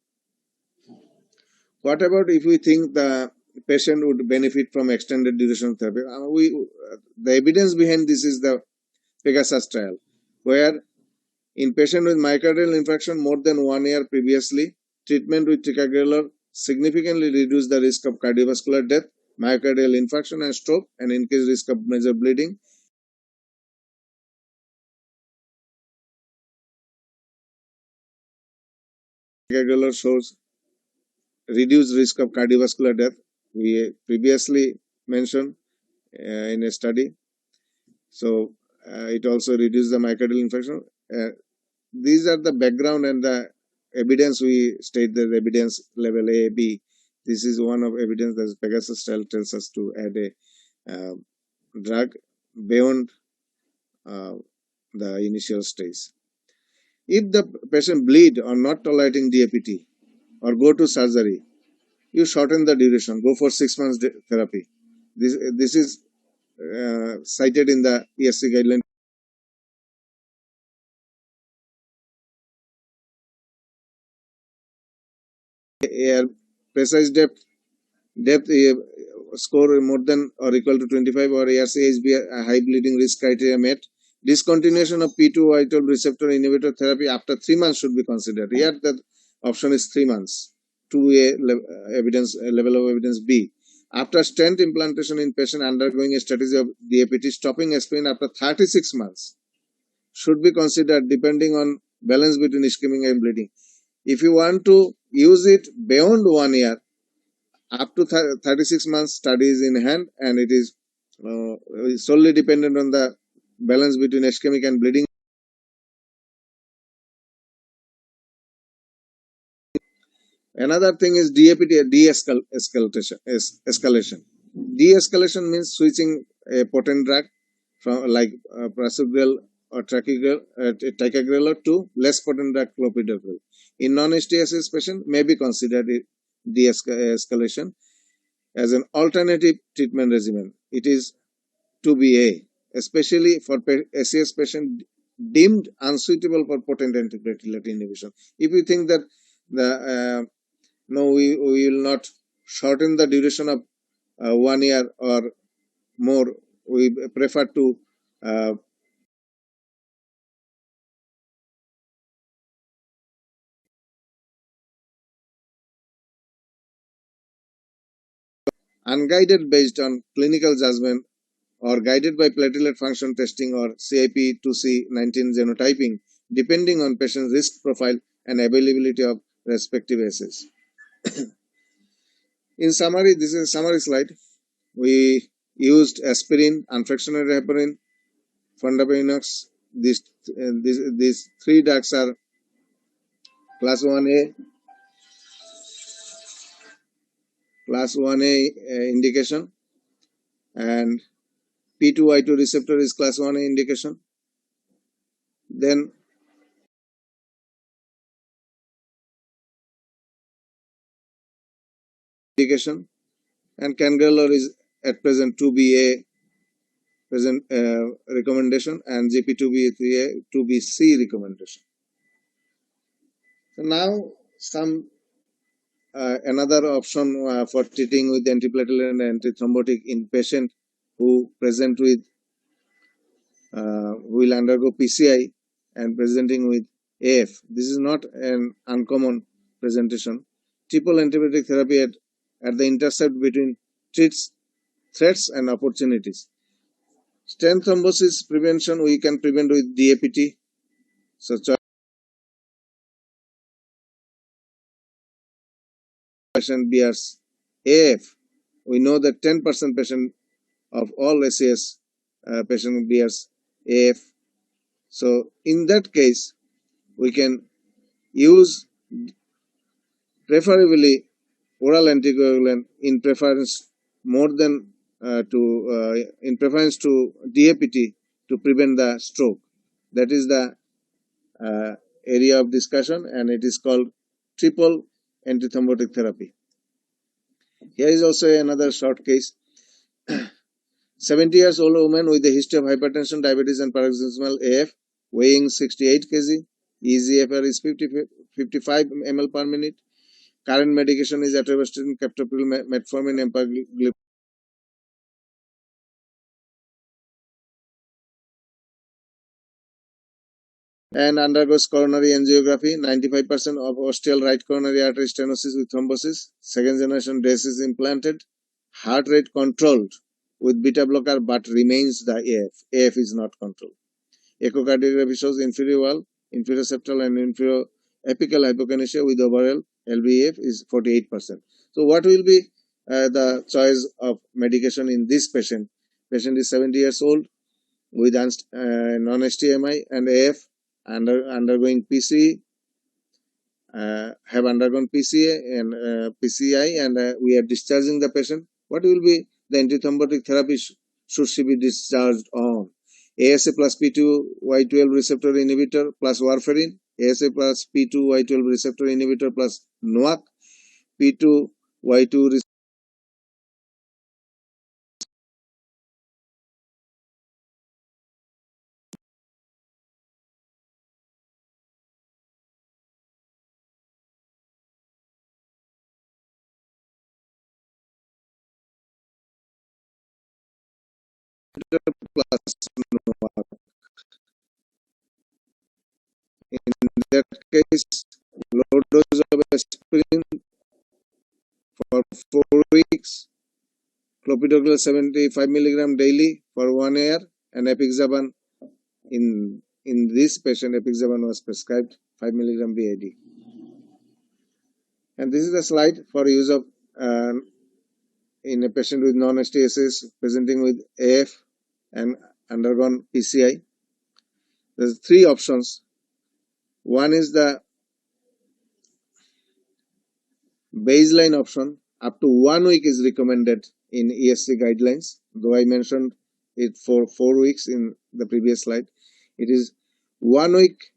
What about if we think the patient would benefit from extended duration therapy? The evidence behind this is the Pegasus trial, where in patient with myocardial infarction more than 1 year previously, treatment with ticagrelor significantly reduced the risk of cardiovascular death, myocardial infarction and stroke, and increased risk of major bleeding. Ticagrelor shows reduced risk of cardiovascular death. We previously mentioned in a study. So it also reduced the myocardial infarction. These are the background and the evidence. We state the evidence level A, B. This is one of evidence that Pegasus trial tells us to add a drug beyond the initial stage. If the patient bleed or not tolerating DAPT or go to surgery, you shorten the duration, go for 6 months therapy. This is cited in the ESC guideline. Precise depth score more than or equal to 25 or ARC-HB high bleeding risk criteria met, Discontinuation of P2Y12 receptor inhibitor therapy after 3 months should be considered. Here the option is 3 months. 2A evidence, level of evidence B. After stent implantation in patient undergoing a strategy of DAPT, stopping aspirin after 36 months should be considered depending on balance between ischemic and bleeding. If you want to use it beyond 1 year, up to 36 months, study is in hand, and it is solely dependent on the balance between ischemic and bleeding. Another thing is DAPT escalation. De-escalation means switching a potent drug from like prasugrel or ticagrelor to less potent drug clopidogrel. In non-HTSS patient may be considered de-escalation as an alternative treatment regimen. It is 2BA, especially for SES patient deemed unsuitable for potent antiplatelet inhibition. If you think that the no, we will not shorten the duration of 1 year or more, we prefer to unguided based on clinical judgment or guided by platelet function testing or CIP2C19 genotyping, depending on patient's risk profile and availability of respective assays. In summary, this is a summary slide. We used aspirin, unfractionated heparin, fondapinox. These 3 drugs are class 1A, indication, and P2Y2 receptor is class 1A indication. Then indication, and cangrelor is at present 2BA present recommendation, and GP2B3A 2BC recommendation. So now some another option for treating with antiplatelet and antithrombotic in patient who present with will undergo PCI and presenting with AF. This is not an uncommon presentation. Triple antibiotic therapy at the intercept between threats and opportunities. Stent thrombosis prevention we can prevent with DAPT, such as patient bears AF. We know that 10% patient of all SES patient bears AF. So in that case, we can use preferably oral anticoagulant in preference more than in preference to DAPT to prevent the stroke. That is the area of discussion, and it is called triple antithrombotic therapy. Here is also another short case. 70 years old woman with a history of hypertension, diabetes and paroxysmal AF, weighing 68 kg. eGFR is 55 ml per minute. Current medication is atorvastatin, captopril, metformin, empagliflozin. And undergoes coronary angiography. 95% of ostial right coronary artery stenosis with thrombosis. Second generation DACE is implanted. Heart rate controlled with beta blocker, but remains the AF. AF is not controlled. Echocardiography shows inferior wall, inferior septal and inferior apical hypokinesia with overall LVEF is 48%. So what will be the choice of medication in this patient? Patient is 70 years old with non-HTMI and AF, undergoing PCE, have undergone PCA and PCI, and we are discharging the patient. What will be the antithrombotic therapy should she be discharged on? ASA plus P2Y12 receptor inhibitor plus warfarin, ASA plus P2Y12 receptor inhibitor plus NOAC, P2Y2 receptor plus NOAC. that case, low dose of aspirin for 4 weeks, clopidogrel 75 milligram daily for 1 year, and apixaban in this patient, apixaban was prescribed 5 milligram BID. And this is a slide for use of in a patient with non-STSS presenting with AF and undergone PCI. There's 3 options. One is the baseline option. Up to 1 week is recommended in ESC guidelines, though I mentioned it for 4 weeks in the previous slide. It is 1 week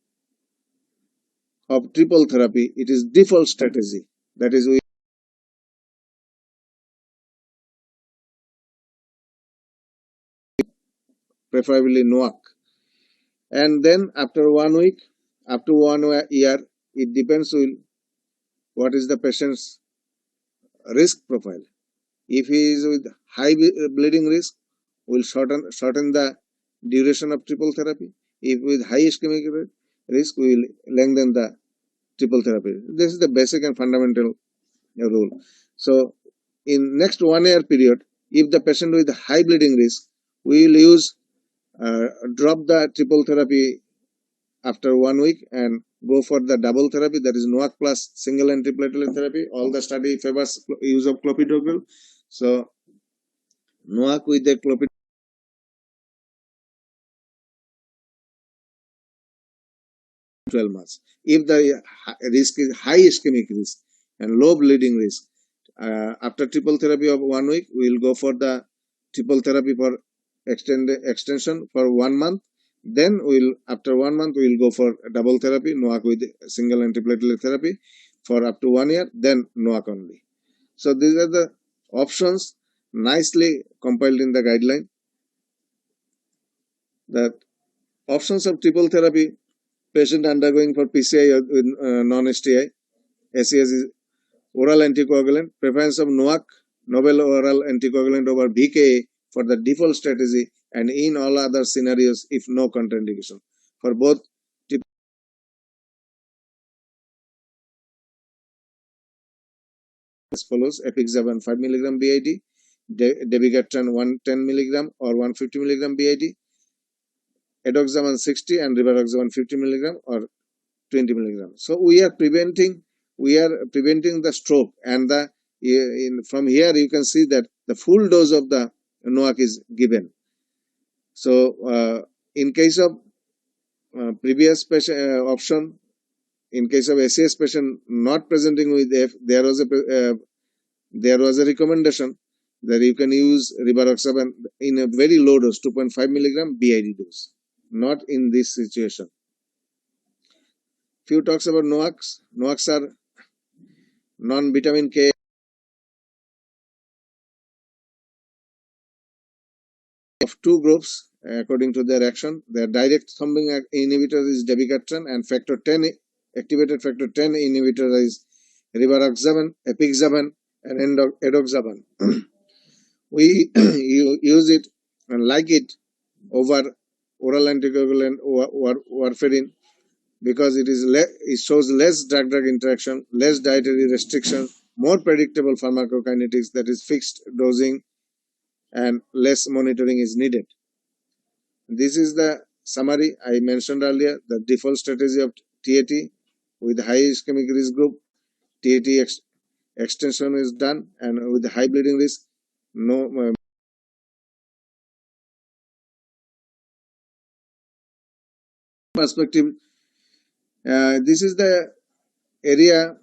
of triple therapy. It is default strategy. That is, we preferably NOAC. And then after 1 week, up to 1 year, it depends on what is the patient's risk profile. If he is with high bleeding risk, we'll shorten the duration of triple therapy. If with high ischemic risk, we will lengthen the triple therapy. This is the basic and fundamental rule. So in next 1 year period, if the patient with high bleeding risk, we will use drop the triple therapy after 1 week and go for the double therapy, that is NOAC plus single antiplatelet therapy. All the study favors use of clopidogrel. So NOAC with the clopidogrel 12 months. If the risk is high ischemic risk and low bleeding risk, after triple therapy of 1 week, we will go for the triple therapy for extension for 1 month. Then after 1 month, we will go for double therapy, NOAC with single antiplatelet therapy for up to 1 year, then NOAC only. So these are the options nicely compiled in the guideline. The options of triple therapy, patient undergoing for PCI with non-STI, SES is oral anticoagulant, preference of NOAC, novel oral anticoagulant over VKA for the default strategy, and in all other scenarios if no contraindication. For both as follows: apixaban 5 milligram BID, dabigatran 110 milligram or 150 milligram BID, edoxaban 60 and rivaroxaban 50 milligram or 20 milligram. So we are preventing the stroke, and from here you can see that the full dose of the NOAC is given. So in case of previous patient, option, in case of SES patient not presenting with F, there was a recommendation that you can use rivaroxaban in a very low dose, 2.5 milligram BID dose. Not in this situation. Few talks about NOACs. NOACs are non-vitamin K of 2 groups according to their action. Their direct thrombin inhibitor is dabigatran, and factor 10 activated factor 10 inhibitor is rivaroxaban, apixaban, and edoxaban. We use it and like it over oral anticoagulant warfarin because it shows less drug-drug interaction, less dietary restriction, more predictable pharmacokinetics, that is fixed dosing, and less monitoring is needed. This is the summary I mentioned earlier. The default strategy of TAT with high ischemic risk group, TAT extension is done, and with high bleeding risk, no perspective. This is the area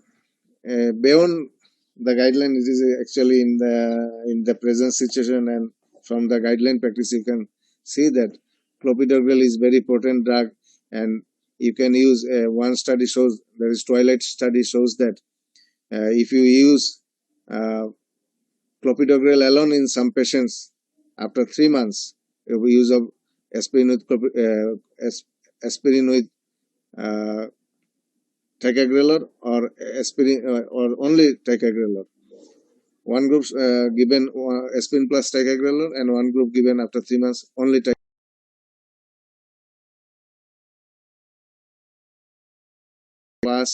beyond the guideline. It is actually in the present situation, and from the guideline practice you can see that clopidogrel is very potent drug, and you can use one study shows, there is Twilight study shows that if you use clopidogrel alone in some patients, after 3 months, if we use of aspirin with ticagrelor or aspirin or only ticagrelor. One group given aspirin plus ticagrelor, and one group given after 3 months only ticagrelor. pass.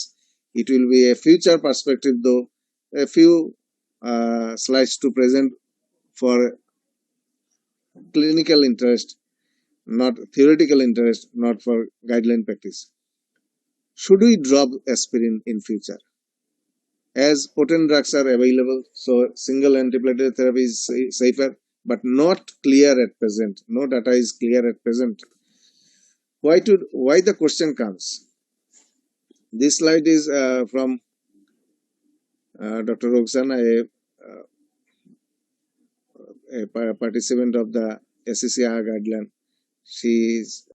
It will be a future perspective, though. A few slides to present for clinical interest, not theoretical interest, not for guideline practice. Should we drop aspirin in future? As potent drugs are available, so single antiplatelet therapy is safer, but not clear at present. No data is clear at present. Why the question comes? This slide is from Dr. Roxana, a participant of the SCCI guideline. She is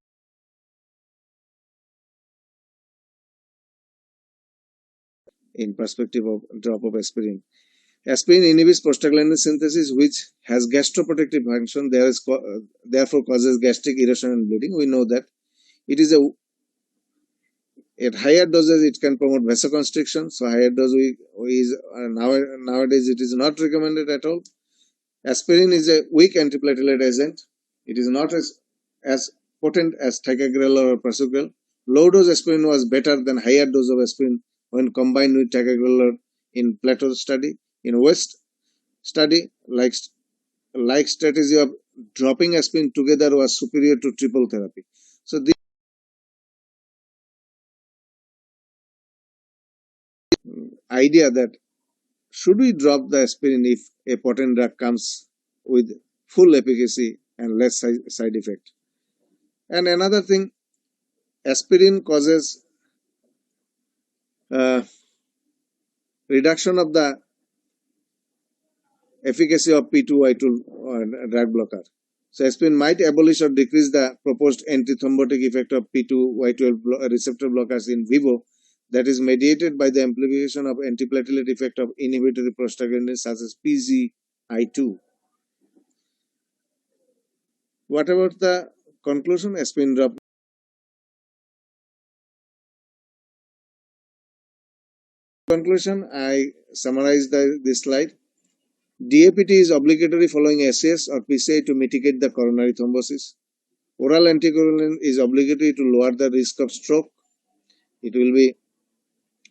in perspective of drop of aspirin. Aspirin inhibits prostaglandin synthesis, which has gastroprotective function. Therefore causes gastric erosion and bleeding. We know that. It is at higher doses it can promote vasoconstriction. So higher dose nowadays it is not recommended at all. Aspirin is a weak antiplatelet agent. It is not as potent as ticagrelor or prasugrel. Low dose aspirin was better than higher dose of aspirin when combined with ticagrelor in Plato study. In West study, like strategy of dropping aspirin together was superior to triple therapy. So the idea that should we drop the aspirin if a potent drug comes with full efficacy and less side effect. And another thing, aspirin causes reduction of the efficacy of P2Y2 drug blocker. So aspirin might abolish or decrease the proposed antithrombotic effect of P2Y12 receptor blockers in vivo that is mediated by the amplification of antiplatelet effect of inhibitory prostaglandins such as PGI2. What about the conclusion? Aspirin drop. Conclusion, I summarize this slide. DAPT is obligatory following SCS or PCI to mitigate the coronary thrombosis. Oral anticoagulant is obligatory to lower the risk of stroke. It will be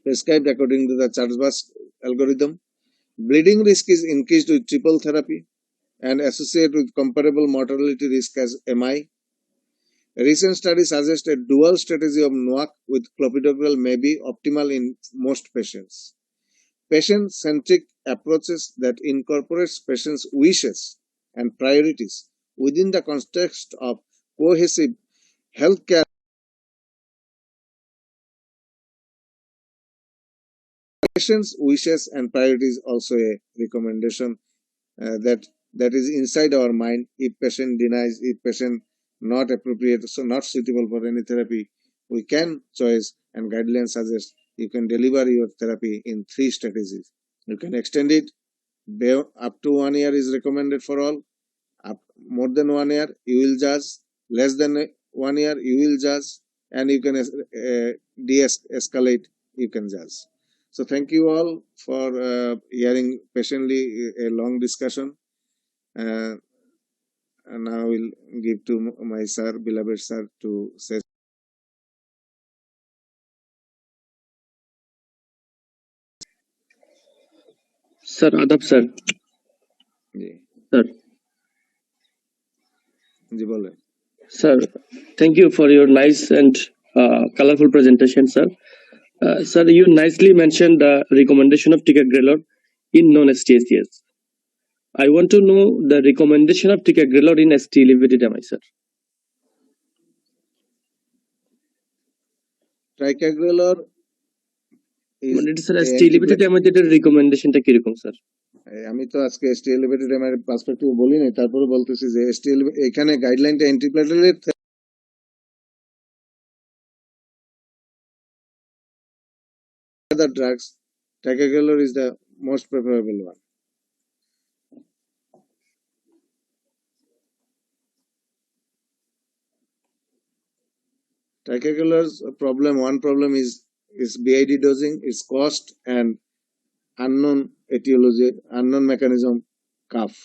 prescribed according to the Charles-Bus algorithm. Bleeding risk is increased with triple therapy and associated with comparable mortality risk as MI. A recent study suggests a dual strategy of NOAC with clopidogrel may be optimal in most patients. Patient-centric approaches that incorporates patients' wishes and priorities within the context of cohesive healthcare. Patients' wishes and priorities also a recommendation that is inside our mind. If patient denies, if patient not appropriate, so not suitable for any therapy, we can choose and guidelines suggest you can deliver your therapy in 3 strategies. You can extend it. Up to 1 year is recommended for all. Up more than 1 year, you will judge. Less than 1 year, you will judge. And you can de-escalate, you can judge. So thank you all for hearing patiently a long discussion. And now I will give to my sir, beloved sir, to say. Sir, Adab sir. Sir. Sir, thank you for your nice and colorful presentation, sir. Sir, you nicely mentioned the recommendation of ticagrelor in non-ST-SCS. I want to know the recommendation of ticagrelor in ST elevated MI, sir. Ticagrelor is ST elevated MI recommendation ta kirokom sir? আমি তো আজকে ST elevated MI perspective বলি না, তারপরে বলতেছি যে ST এখানে গাইডলাইনটা antiplatelet other drugs, ticagrelor is the most preferable one. Ticagrelor's one problem is BID dosing, its cost, and unknown etiology, unknown mechanism, cough.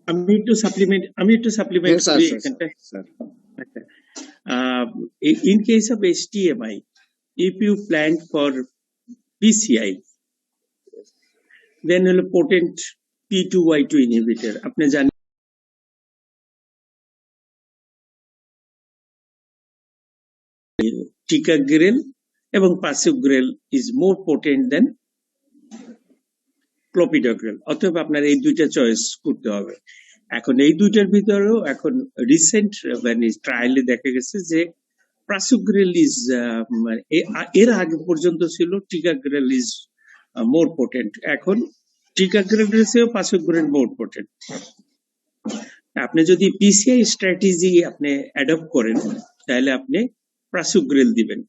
I need to supplement. Yes, sir. In case of HTMI, if you planned for PCI, then a potent P2Y2 inhibitor. আপনি জানেন ticagrel এবং pasugrel is more potent than clopidogrel. অতএব আপনার এই দুইটা choice করতে হবে। এখন এই দুইটার ভিতরেও এখন রিসেন্ট মানে ট্রায়ালে দেখা গেছে যে প্রাসুগ্রেল ইজ এর আগে পর্যন্ত ছিল টিকাগ্রেল ইজ মোর পোটেন্ট, এখন টিকাগ্রেল চেয়েও প্রাসুগ্রেল মোর পোটেন্ট। আপনি যদি পিসিআই স্ট্র্যাটেজি আপনি অ্যাডপ্ট করেন তাহলে আপনি প্রাসুগ্রেল দিবেন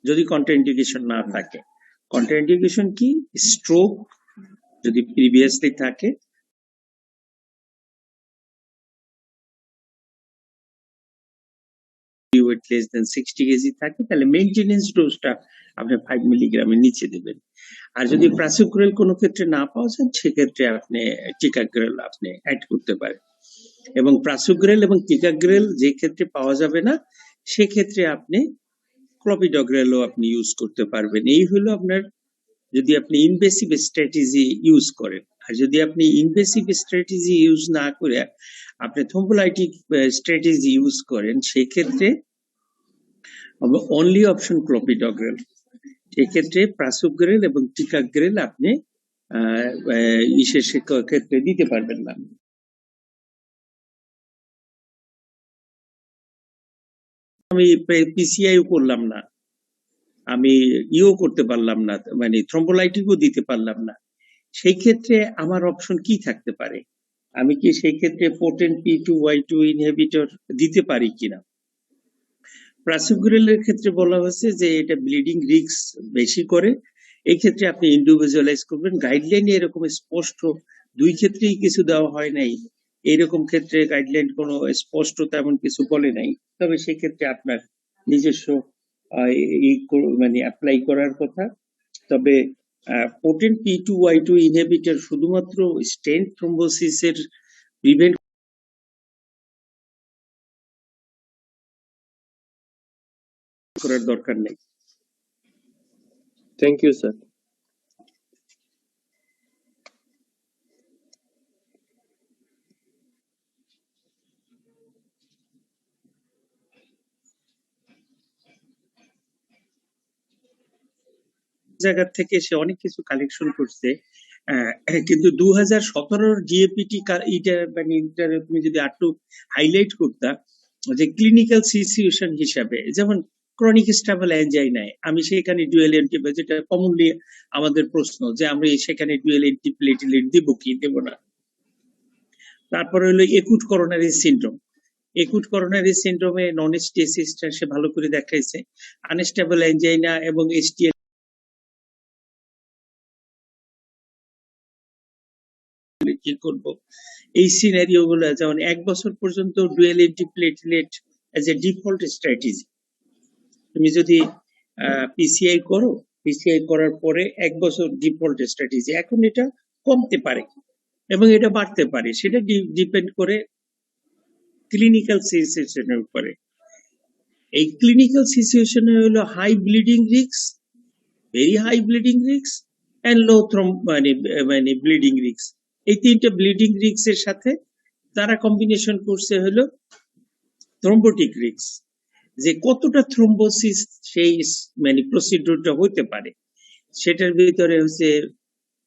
যদি কন্ট্রাইন্ডিকেশন না থাকে। কন্ট্রাইন্ডিকেশন কি? স্ট্রোক যদি প্রিভিয়াসলি থাকে, ওয়েট লেস দেন 60 কেজি থাকে, তাহলে মেইনটেনেন্স ডোজটা আপনি 5 মিলিগ্রামের নিচে দিবেন। আর যদি প্রাসুগ্রেল কোনো ক্ষেত্রে না পাওয়া যায় সেক্ষেত্রে আপনি টিকাগ্রেল আপনি অ্যাড করতে পারেন। এবং প্রাসুগ্রেল এবং টিকাগ্রেল যে ক্ষেত্রে পাওয়া যাবে না সেক্ষেত্রে আপনি ক্লপিডগ্রেলও আপনি ইউজ করতে পারবেন। এই হলো আপনার যদি আপনি ইনভেসিভ স্ট্র্যাটেজি ইউজ করেন। আর যদি আপনি ইনভেসিভ স্ট্র্যাটেজি ইউজ না করে আপনি থ্রম্বোলাইটিক স্ট্র্যাটেজি ইউজ করেন সেক্ষেত্রে অনলি অপশন ক্লপিডগ্রেল। এক্ষেত্রে প্রাসুগ্রেল এবং টিকাগ্রেল আপনি বিশেষ ক্ষেত্রে দিতে পারবেন না। আমি পিসিআই করলাম না, আমি ইও করতে পারলাম না, মানে থ্রম্বোলাইটিকও দিতে পারলাম না, সেই ক্ষেত্রে আমার অপশন কি থাকতে পারে? আমি কি সেই ক্ষেত্রে পোটেন্ট P2Y2 ইনহিবিটর দিতে পারি কিনা? প্রাসুগ্রেলের ক্ষেত্রে বলা হয়েছে যে এটা ব্লিডিং রিস্ক বেশি করে, এই ক্ষেত্রে আপনি ইন্ডিভিজুয়ালাইজ করবেন। গাইডলাইনে এরকম স্পষ্ট দুই ক্ষেত্রেই কিছু দেওয়া হয় নাই, এইরকম ক্ষেত্রে গাইডলাইন কোনো স্পষ্ট তেমন কিছু বলে নাই। তবে সেক্ষেত্রে আপনার নিজস্ব মানে অ্যাপ্লাই করার কথা। তবে পোটেন্ট P2Y2 ইনহিবিটর শুধুমাত্র স্টেন্ট থ্রম্বোসিসের প্রিভেন্ট করার দরকার নেই। Thank you, sir. জায়গা থেকে সে অনেক কিছু কালেকশন করছে, কিন্তু 2017 জিএপিটি মানে তুমি যদি আরটু হাইলাইট করতা যে ক্লিনিক্যাল সিচুয়েশন হিসাবে, যেমন ক্রনিক স্টেবল অ্যাঞ্জাইনায় আমি সেখানে ডুয়েল অ্যান্টিপ্লেট, যেটা কমনলি আমাদের প্রশ্ন যে আমরা সেখানে ডুয়েল অ্যান্টিপ্লেটলেট দিব কি দেব না। তারপরে হলো acute coronary syndrome. Acute coronary সিনড্রোমে নন এসটিএসিসটা সে ভালো করে দেখাইছে। আনস্টেবল অ্যাঞ্জাইনা এবং এসটিএল কি করব, এই সিনারিও গুলো, যেমন 1 বছর পর্যন্ত dual antiplatelet as a default strategy. তুমি যদি পিসিআই করো, পিসিআই করার পরে 1 বছর ডিফল্ট স্ট্র্যাটেজি। এখন এটা কমতে পারে এবং এটা বাড়তে পারে, সেটা ডিপেন্ড করে ক্লিনিক্যাল সিচুয়েশনের উপরে। এই ক্লিনিক্যাল সিচুয়েশনে হলো high bleeding risk, very high bleeding risk and low মানে ব্লিডিং রিস্ক। এই তিনটা ব্লিডিং রিস্কের সাথে তারা কম্বিনেশন করছে হলো থ্রম্বোটিক রিস্ক, যে কতটা থ্রম্বোসিস সেই মানে প্রসিডিউরটা হতে পারে। সেটার ভিতরে হচ্ছে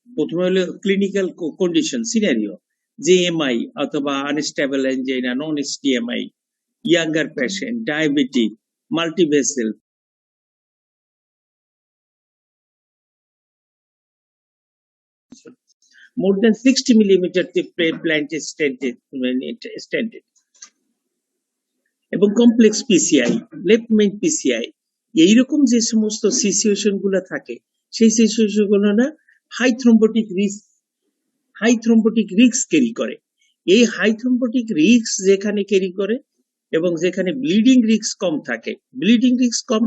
প্রথমে হলো ক্লিনিক্যাল কন্ডিশন সিনারিও, যে এমআই অথবা unstable angina, non STEMI, younger patient, diabetic, multivessel, more than 60 millimeter plant stented এবং complex PCI, left main PCI, এইরকম যে সমস্ত সিচুয়েশন গুলো থাকে সেই সিচুয়েশন গুলো না হাই থ্রম্বোটিক রিস্ক ক্যারি করে। এই হাই থ্রম্বোটিক রিস্ক যেখানে ক্যারি করে এবং যেখানে ব্লিডিং রিস্ক কম থাকে, ব্লিডিং রিস্ক কম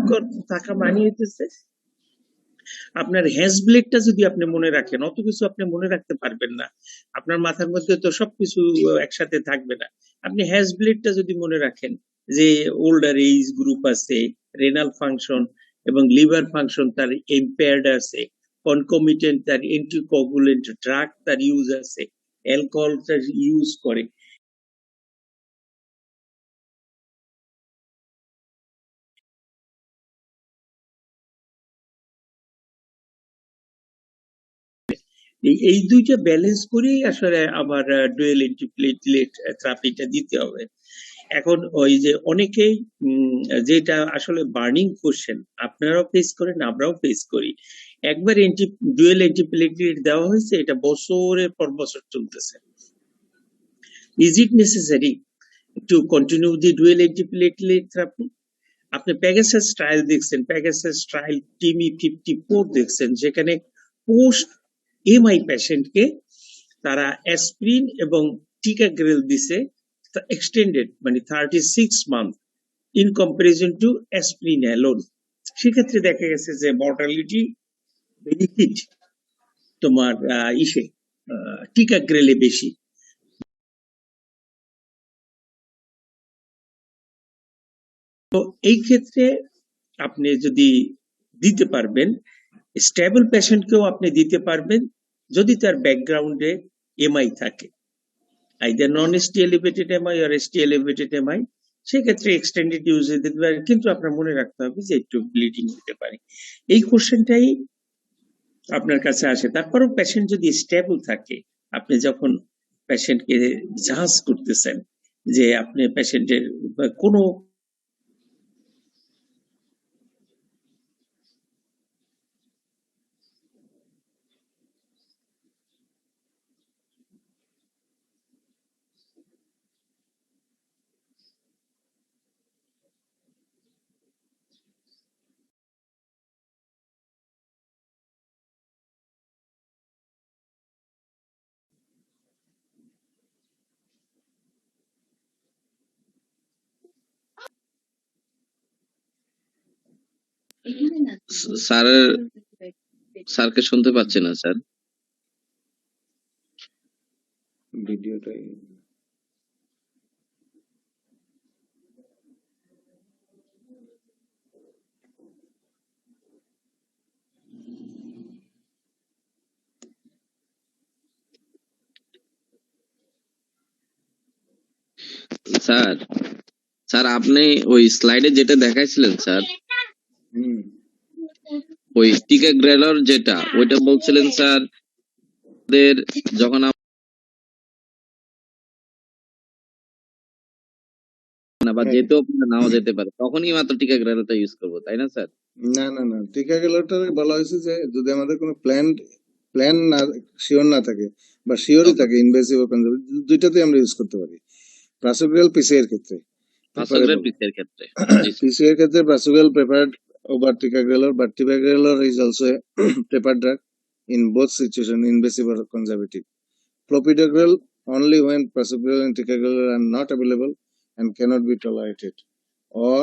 থাকা মানে হইতেছে আপনার হ্যাজব্লেডটা যদি আপনি মনে রাখেন, অত কিছু আপনি মনে রাখতে পারবেন না, আপনার মাথার মধ্যে তো সবকিছু একসাথে থাকবে না। আপনি হ্যাজব্লেডটা যদি মনে রাখেন যে ওল্ডার এজ গ্রুপ আছে, রেনাল ফাংশন এবং লিভার ফাংশন তার ইম্পেয়ার্ড আছে, কনকমিটেন্ট তার অ্যান্টিকোগুলেন্ট ড্রাগ তার ইউজ আছে, অ্যালকোহল তার ইউজ করে, এই দুইটা ব্যালেন্স করেই আসলে আবার ডুয়েল অ্যান্টিপ্লেটলেট থেরাপিটা দিতে হবে। এখন ওই যে অনেকেই যেটা আসলে বার্নিং কোশ্চেন, আপনারাও ফেস করেন, আমরাও ফেস করি, একবার ডুয়েল অ্যান্টিপ্লেটলেট দেওয়া হয়েছে, এটা বছরের পর বছর চলতেছে। Is it necessary to continue the dual antiplatelet therapy? আপনি প্যাগাসাস ট্রায়াল দেখছেন, প্যাগাসাস ট্রায়াল টিমি 54 দেখছেন, যেখানে পোস্ট এমআই পেশেন্টকে তারা অ্যাসপ্রিন এবং টিকাগ্রেল দিছে এক্সটেন্ডেড, মানে 36 month in comparison two aspirin alone. সেক্ষেত্রে দেখা গেছে যে মর্টালিটি বেনিফিট তোমার টিকাগ্রেলে বেশি। তো এই ক্ষেত্রে আপনি যদি দিতে পারবেন, স্টেবল পেশেন্টকেও আপনি দিতে পারবেন যদি তার ব্যাকগ্রাউন্ডে এমআই থাকে, either non ST elevated MI আর এসটি এলিভেটেড এমআই, সেক্ষেত্রে এক্সটেন্ডেড ইউজে দিতে পারেন, কিন্তু আপনার মনে রাখতে হবে যে একটু ব্লিডিং হতে পারে। এই কোশ্চেনটাই আপনার কাছে আসে। তারপরেও পেশেন্ট যদি স্টেবল থাকে, আপনি যখন পেশেন্টকে জাজ করতেছেন যে আপনি পেশেন্টের কোনো স্যারকে শুনতে পাচ্ছি না স্যার। ভিডিওটাই স্যার স্যার আপনি ওই স্লাইডে যেটা দেখাইছিলেন স্যার, হুম ওই টিকাগ্রেলর যেটা, ওইটা বলছিলেন স্যার আমাদের যখন বা হ্যাঁ। যেতেও পারে নাও যেতে পারে, তখনই মাত্র টিকাগ্রেলরটা ইউজ করবো, তাই না স্যার? না না না, টিকাগুলোটা বলা হয়েছে যে যদি আমাদের কোনো প্ল্যান না শিওর না থাকে বা শিওরই থাকে, ইনভেসিভ ও কনজারভেটিভ দুইটাতেই আমরা ইউজ করতে পারি। প্রাসোগ্রাল পিসি এর ক্ষেত্রে ফাসোগ্রেল পিসের ক্ষেত্রে পিসি এর ক্ষেত্রে প্রাসোগ্রাল preferred over ticagrelor, but ticagrelor is also a preferred drug in both situations, invasive or conservative. Clopidogrel only when prasugrel and ticagrelor are not available and cannot be tolerated or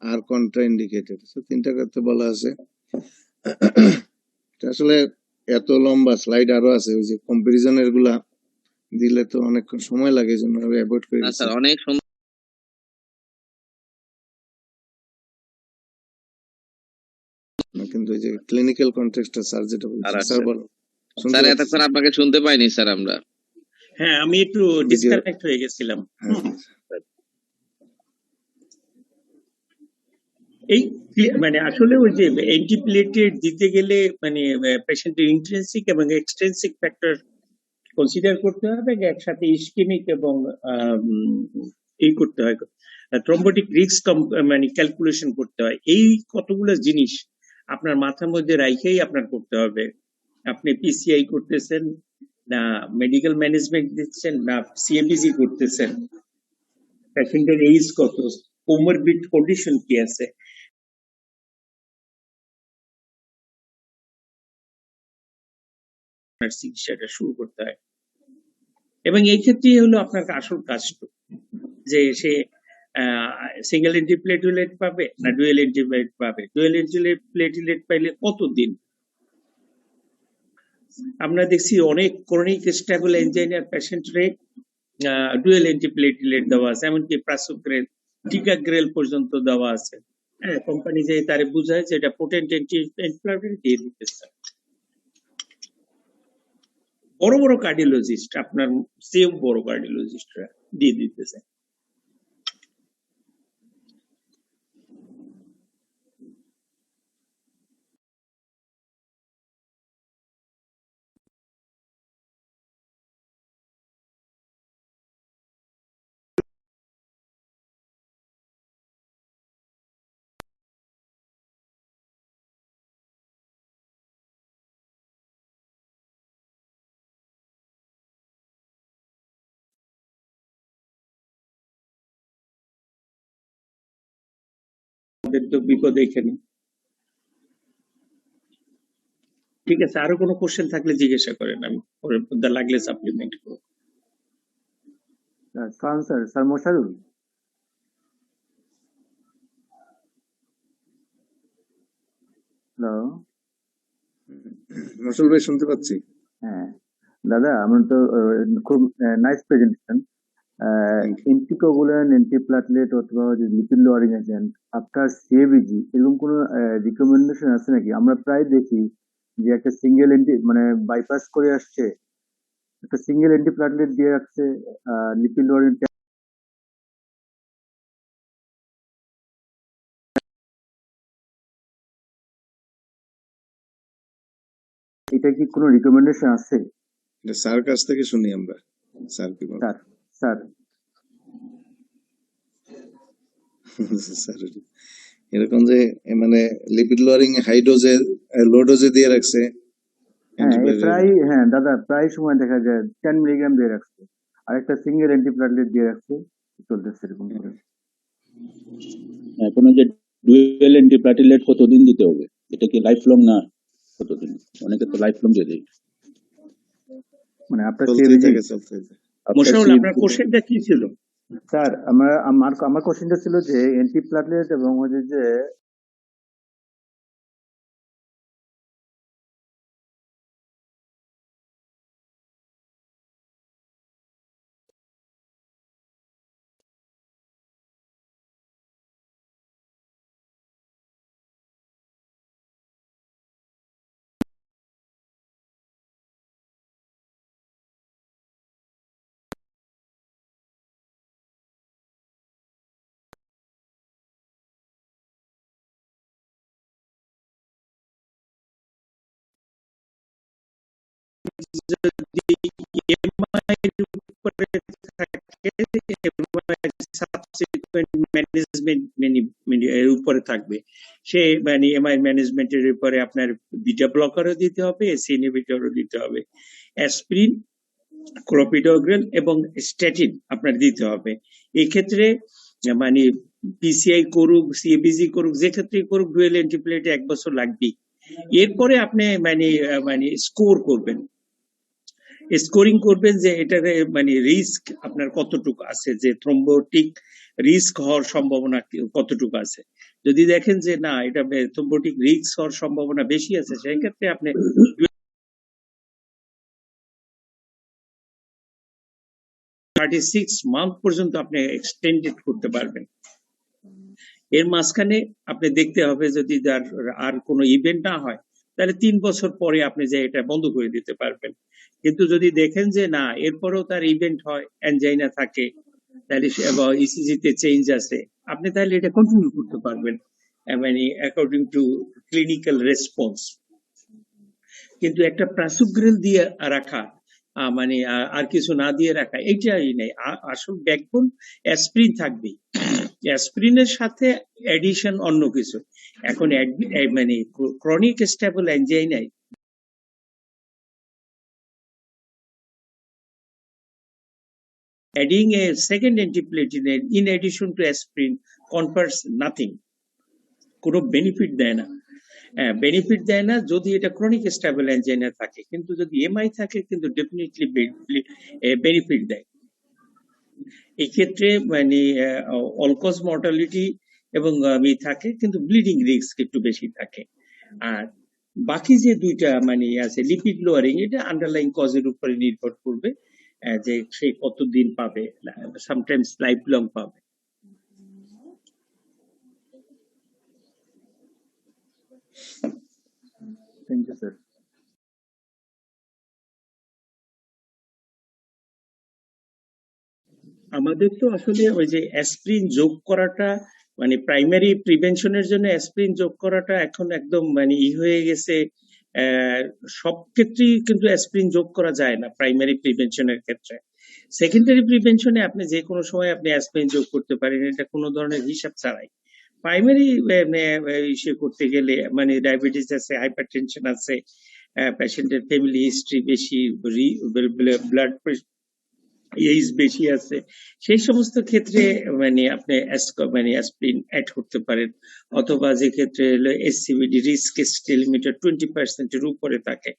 are contraindicated. So তিনটা ক্ষেত্রে বলা আছে। এটা আসলে এত লম্বা slide আরো আছে, ওই যে কম্পারিজন এর গুলা দিলে তো অনেক সময় লাগে, জন্য আমি অ্যাভয়েড করে না দিচ্ছি। স্যার, অনেক সুন্দর। কিন্তু এই যে ক্লিনিক্যাল কনটেক্সটটা স্যার যেটা বলছেন, স্যার বলো। স্যার এতক্ষণ আপনাকে শুনতে পাইনি স্যার আমরা। হ্যাঁ, আমি একটু ডিসকানেক্ট হয়ে গেছিলাম। এই মানে আসলে ওই যে অ্যান্টিপ্লেটেড দিতে গেলে মানে পেশেন্টের ইন্ট্রিনসিক এবং এক্সট্রিনসিক ফ্যাক্টর কনসিডার করতে হবে, একসাথে ইসকেমিক এবং এই করতে হয়, থ্রম্বোটিক রিস্ক মানে ক্যালকুলেশন করতে হয়। এই কতগুলো জিনিস আপনার মাথার মধ্যে রাখেই আপনার করতে হবে। আপনি পিসিআই করতেছেন না মেডিকেল ম্যানেজমেন্ট দিচ্ছেন না সিএবিজি করতেছেন, পেশেন্টের এজ কত, কোমরবিড কন্ডিশন কি আছে, চিকিৎসাটা শুরু করতে হয়। এবং এই ক্ষেত্রেই হলো আপনার আসল কাজটা, যে সে সিঙ্গেল অ্যান্টিপ্লেটলেট পাবে না ডুয়েল অ্যান্টিপ্লেট পাবে, ডুয়েল অ্যান্টিপ্লেটলেট পাইলে কতদিন। আমরা দেখছি অনেক ক্রনিক স্টেবল এনজাইনার পেশেন্টরে ডুয়েল অ্যান্টিপ্লেটলেট দেওয়া আছে, এমনকি প্রাসোগ্রেল টিকাগ্রেল পর্যন্ত দেওয়া আছে। হ্যাঁ, কোম্পানি যে তারে বুঝায় যে এটা পোটেন্ট অ্যান্টি দিয়ে দিতেছে। বড় বড় কার্ডিওলজিস্ট, আপনার চেয়েও বড় কার্ডিওলজিস্টরা দিয়ে দিতেছে। আমাদের তো বিপদ এখানে। ঠিক আছে, আরো কোনো কোশ্চেন থাকলে জিজ্ঞাসা করেন, আমি পরে লাগলে সাপ্লিমেন্ট করব। স্যার মোশারুল। হ্যালো। মশাল ভাই শুনতে পাচ্ছি। হ্যাঁ দাদা, আমার তো খুব নাইস প্রেজেন্টেশন। এন্টিকোগুলান, এন্টিপ্লাটলেট অথবা lipid lowering agent after CABG এরকম কোনো রিকমেন্ডেশন আছে নাকি? আমরা প্রায় দেখি যে একটা সিঙ্গেল মানে বাইপাস করে আসছে, একটা সিঙ্গেল এন্টিপ্লাটলেট দিয়ে রাখছে, লিপিড লোয়ারিং। এটা কি কোনো রিকমেন্ডেশন আছে? এটা স্যার কাছ থেকে শুনি আমরা। স্যার কি বলেন? স্যার স্যার স্যার এরকম যে মানে লিপিড লোয়ারিং হাই ডোজে লো ডোজে দিয়ে রাখছে। হ্যাঁ প্রায়, হ্যাঁ দাদা প্রায় সময় দেখা যায় 10 মিলিগ্রাম দিয়ে রাখছে, আর একটা সিঙ্গেল অ্যান্টিপ্লাটলেট দিয়ে রাখছে, চলতেছে এরকম করে। এখন যে ডুয়েল অ্যান্টিপ্লাটিলেট কতদিন দিতে হবে? এটা কি লাইফ লং না কতদিন? অনেকে তো লাইফ লং দিয়ে দেয়। মানে আপনার চলতে থাকে। মোশারুল, আপনার কোশ্চেনটা কি ছিল? স্যার আমার কোশ্চেনটা ছিল যে অ্যান্টিপ্লাটলেট এবং হচ্ছে যে উপরে থাকবে, সে মানে এমআই ম্যানেজমেন্টের উপরে আপনার বিটা ব্লকারও দিতে হবে, এসি ইনহিবিটরও দিতে হবে, অ্যাসপিরিন, ক্লোপিডোগ্রেল এবং স্ট্যাটিন আপনার দিতে হবে। এই ক্ষেত্রে মানে পিসিআই করুক, সিএবিজি করুক, যে ক্ষেত্রেই করুক, ডুয়েল অ্যান্টিপ্লেটে 1 বছর লাগবেই। এরপরে আপনি মানে স্কোর করবেন, স্কোরিং করবেন যে এটার মানে রিস্ক আপনার কতটুকু আছে, যে থ্রম্বোটিক রিস্ক হওয়ার সম্ভাবনা কতটুকু আছে। যদি দেখেন যে না, এটা থ্রম্বোটিক রিস্ক হওয়ার সম্ভাবনা বেশি আছে, সেই ক্ষেত্রে আপনি 36 মান্থ পর্যন্ত আপনি এক্সটেন্ডেড করতে পারবেন। এর মাঝখানে আপনি দেখতে হবে যদি আর কোনো ইভেন্ট না হয়, তাহলে 3 বছর পরে আপনি যে এটা বন্ধ করে দিতে পারবেন। কিন্তু যদি দেখেন যে না, এরপরেও তার ইভেন্ট হয়, অ্যানজাইনা থাকে, তাহলে ইসিজি তে চেঞ্জ আছে, আপনি তাহলে এটা কন্টিনিউ করতে পারবেন মানে অ্যাকর্ডিং টু ক্লিনিক্যাল রেসপন্স। কিন্তু একটা প্রাসুগ্রেল দিয়ে রাখা মানে আর কিছু না দিয়ে রাখা, এইটাই নেই। আসল ব্যাকবোন অ্যাসপ্রিন থাকবেই, অ্যাসপ্রিনের সাথে অ্যাডিশন অন্য কিছু। এখন মানে ক্রনিক স্টেবল অ্যানজাইনায় adding a second antiplatelet in addition to aspirin confers nothing, কোনো বেনিফিট দেয় না। বেনিফিট দেয় না যদি এটা ক্রনিক স্টেবল অ্যানজাইনা থাকে, কিন্তু যদি এমআই থাকে কিন্তু ডেফিনেটলি বেনিফিট দেয়। এই ক্ষেত্রে মানে অল কজ মর্টালিটি এবং থাকে, কিন্তু ব্লিডিং রিস্ক একটু বেশি থাকে। আর বাকি যে দুইটা মানে আছে লিপিড লোয়ারিং, এটা আন্ডারলাইং কজের উপরে নির্ভর করবে যে সে কতদিন পাবে, সামটাইমস লাইফ লং পাবে। Thank you sir. আমাদের তো আসলে ওই যে অ্যাসপ্রিন যোগ করাটা মানে প্রাইমারি প্রিভেনশনের জন্য অ্যাসপ্রিন যোগ করাটা এখন একদম মানে হয়ে গেছে। সব ক্ষেত্রেই কিন্তু অ্যাসপ্রিন যোগ করা যায় না প্রাইমারি প্রিভেনশনের ক্ষেত্রে। সেকেন্ডারি প্রিভেনশনে আপনি যে কোনো সময় আপনি অ্যাসপ্রিন যোগ করতে পারেন, এটা কোনো ধরনের হিসাব ছাড়াই। প্রাইমারি ইসে করতে গেলে মানে ডায়াবেটিস আছে, হাইপারটেনশন আছে, পেশেন্টের ফ্যামিলি হিস্ট্রি বেশি, ব্লাড এইজ বেশি আছে, সেই সমস্ত ক্ষেত্রে মানে আপনি মানে অ্যাসপ্রিন অ্যাড করতে পারেন। অথবা যে ক্ষেত্রে এসসিবিডি রিস্ক লিমিটার 20% এর উপরে থাকে,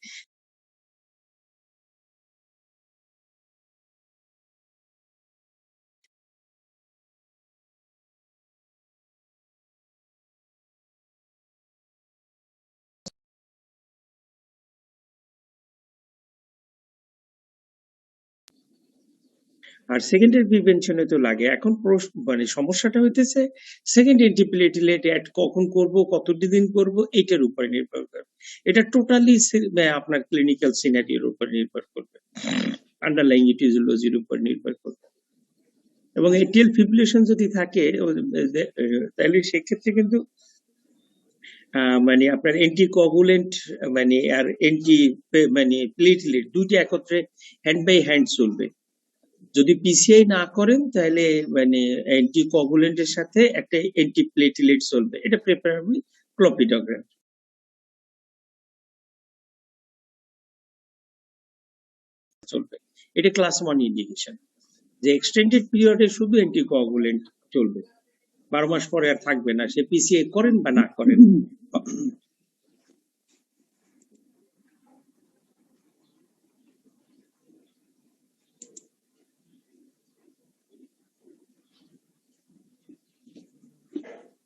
আর সেকেন্ডারি প্রিভেনশনে তো লাগে। এখন মানে সমস্যাটা হইতেছে সেকেন্ড অ্যান্টিপ্লেটলেট অ্যাড কখন করব, কতদিন করব, এটার উপরে নির্ভর করবে। এটা টোটালি আপনার ক্লিনিক্যাল সিনারিওর উপর নির্ভর করবে, আন্ডারলাইং ইটিওলজির উপর নির্ভর করবে। এবং এটিএল ফিব্রিলেশন যদি থাকে তাহলে সেক্ষেত্রে কিন্তু মানে আপনার অ্যান্টিকোয়াগুলেন্ট মানে আর মানে প্লেটলেট দুইটা একত্রে হ্যান্ড বাই হ্যান্ড চলবে। যদি পিসিআই না করেন তাহলে মানে অ্যান্টিকোয়াগুলেন্টের সাথে একটা অ্যান্টিপ্লেটলেট চলবে, এটা প্রেফারেবলি ক্লোপিডোগ্রাম চলবে। এটা ক্লাস 1 ইন্ডিকেশন যে এক্সটেন্ডেড পিরিয়ডে শুধু অ্যান্টিকোয়াগুলেন্ট চলবে, 12 মাস পরে আর থাকবে না, সে পিসিআই করেন বা না করেন।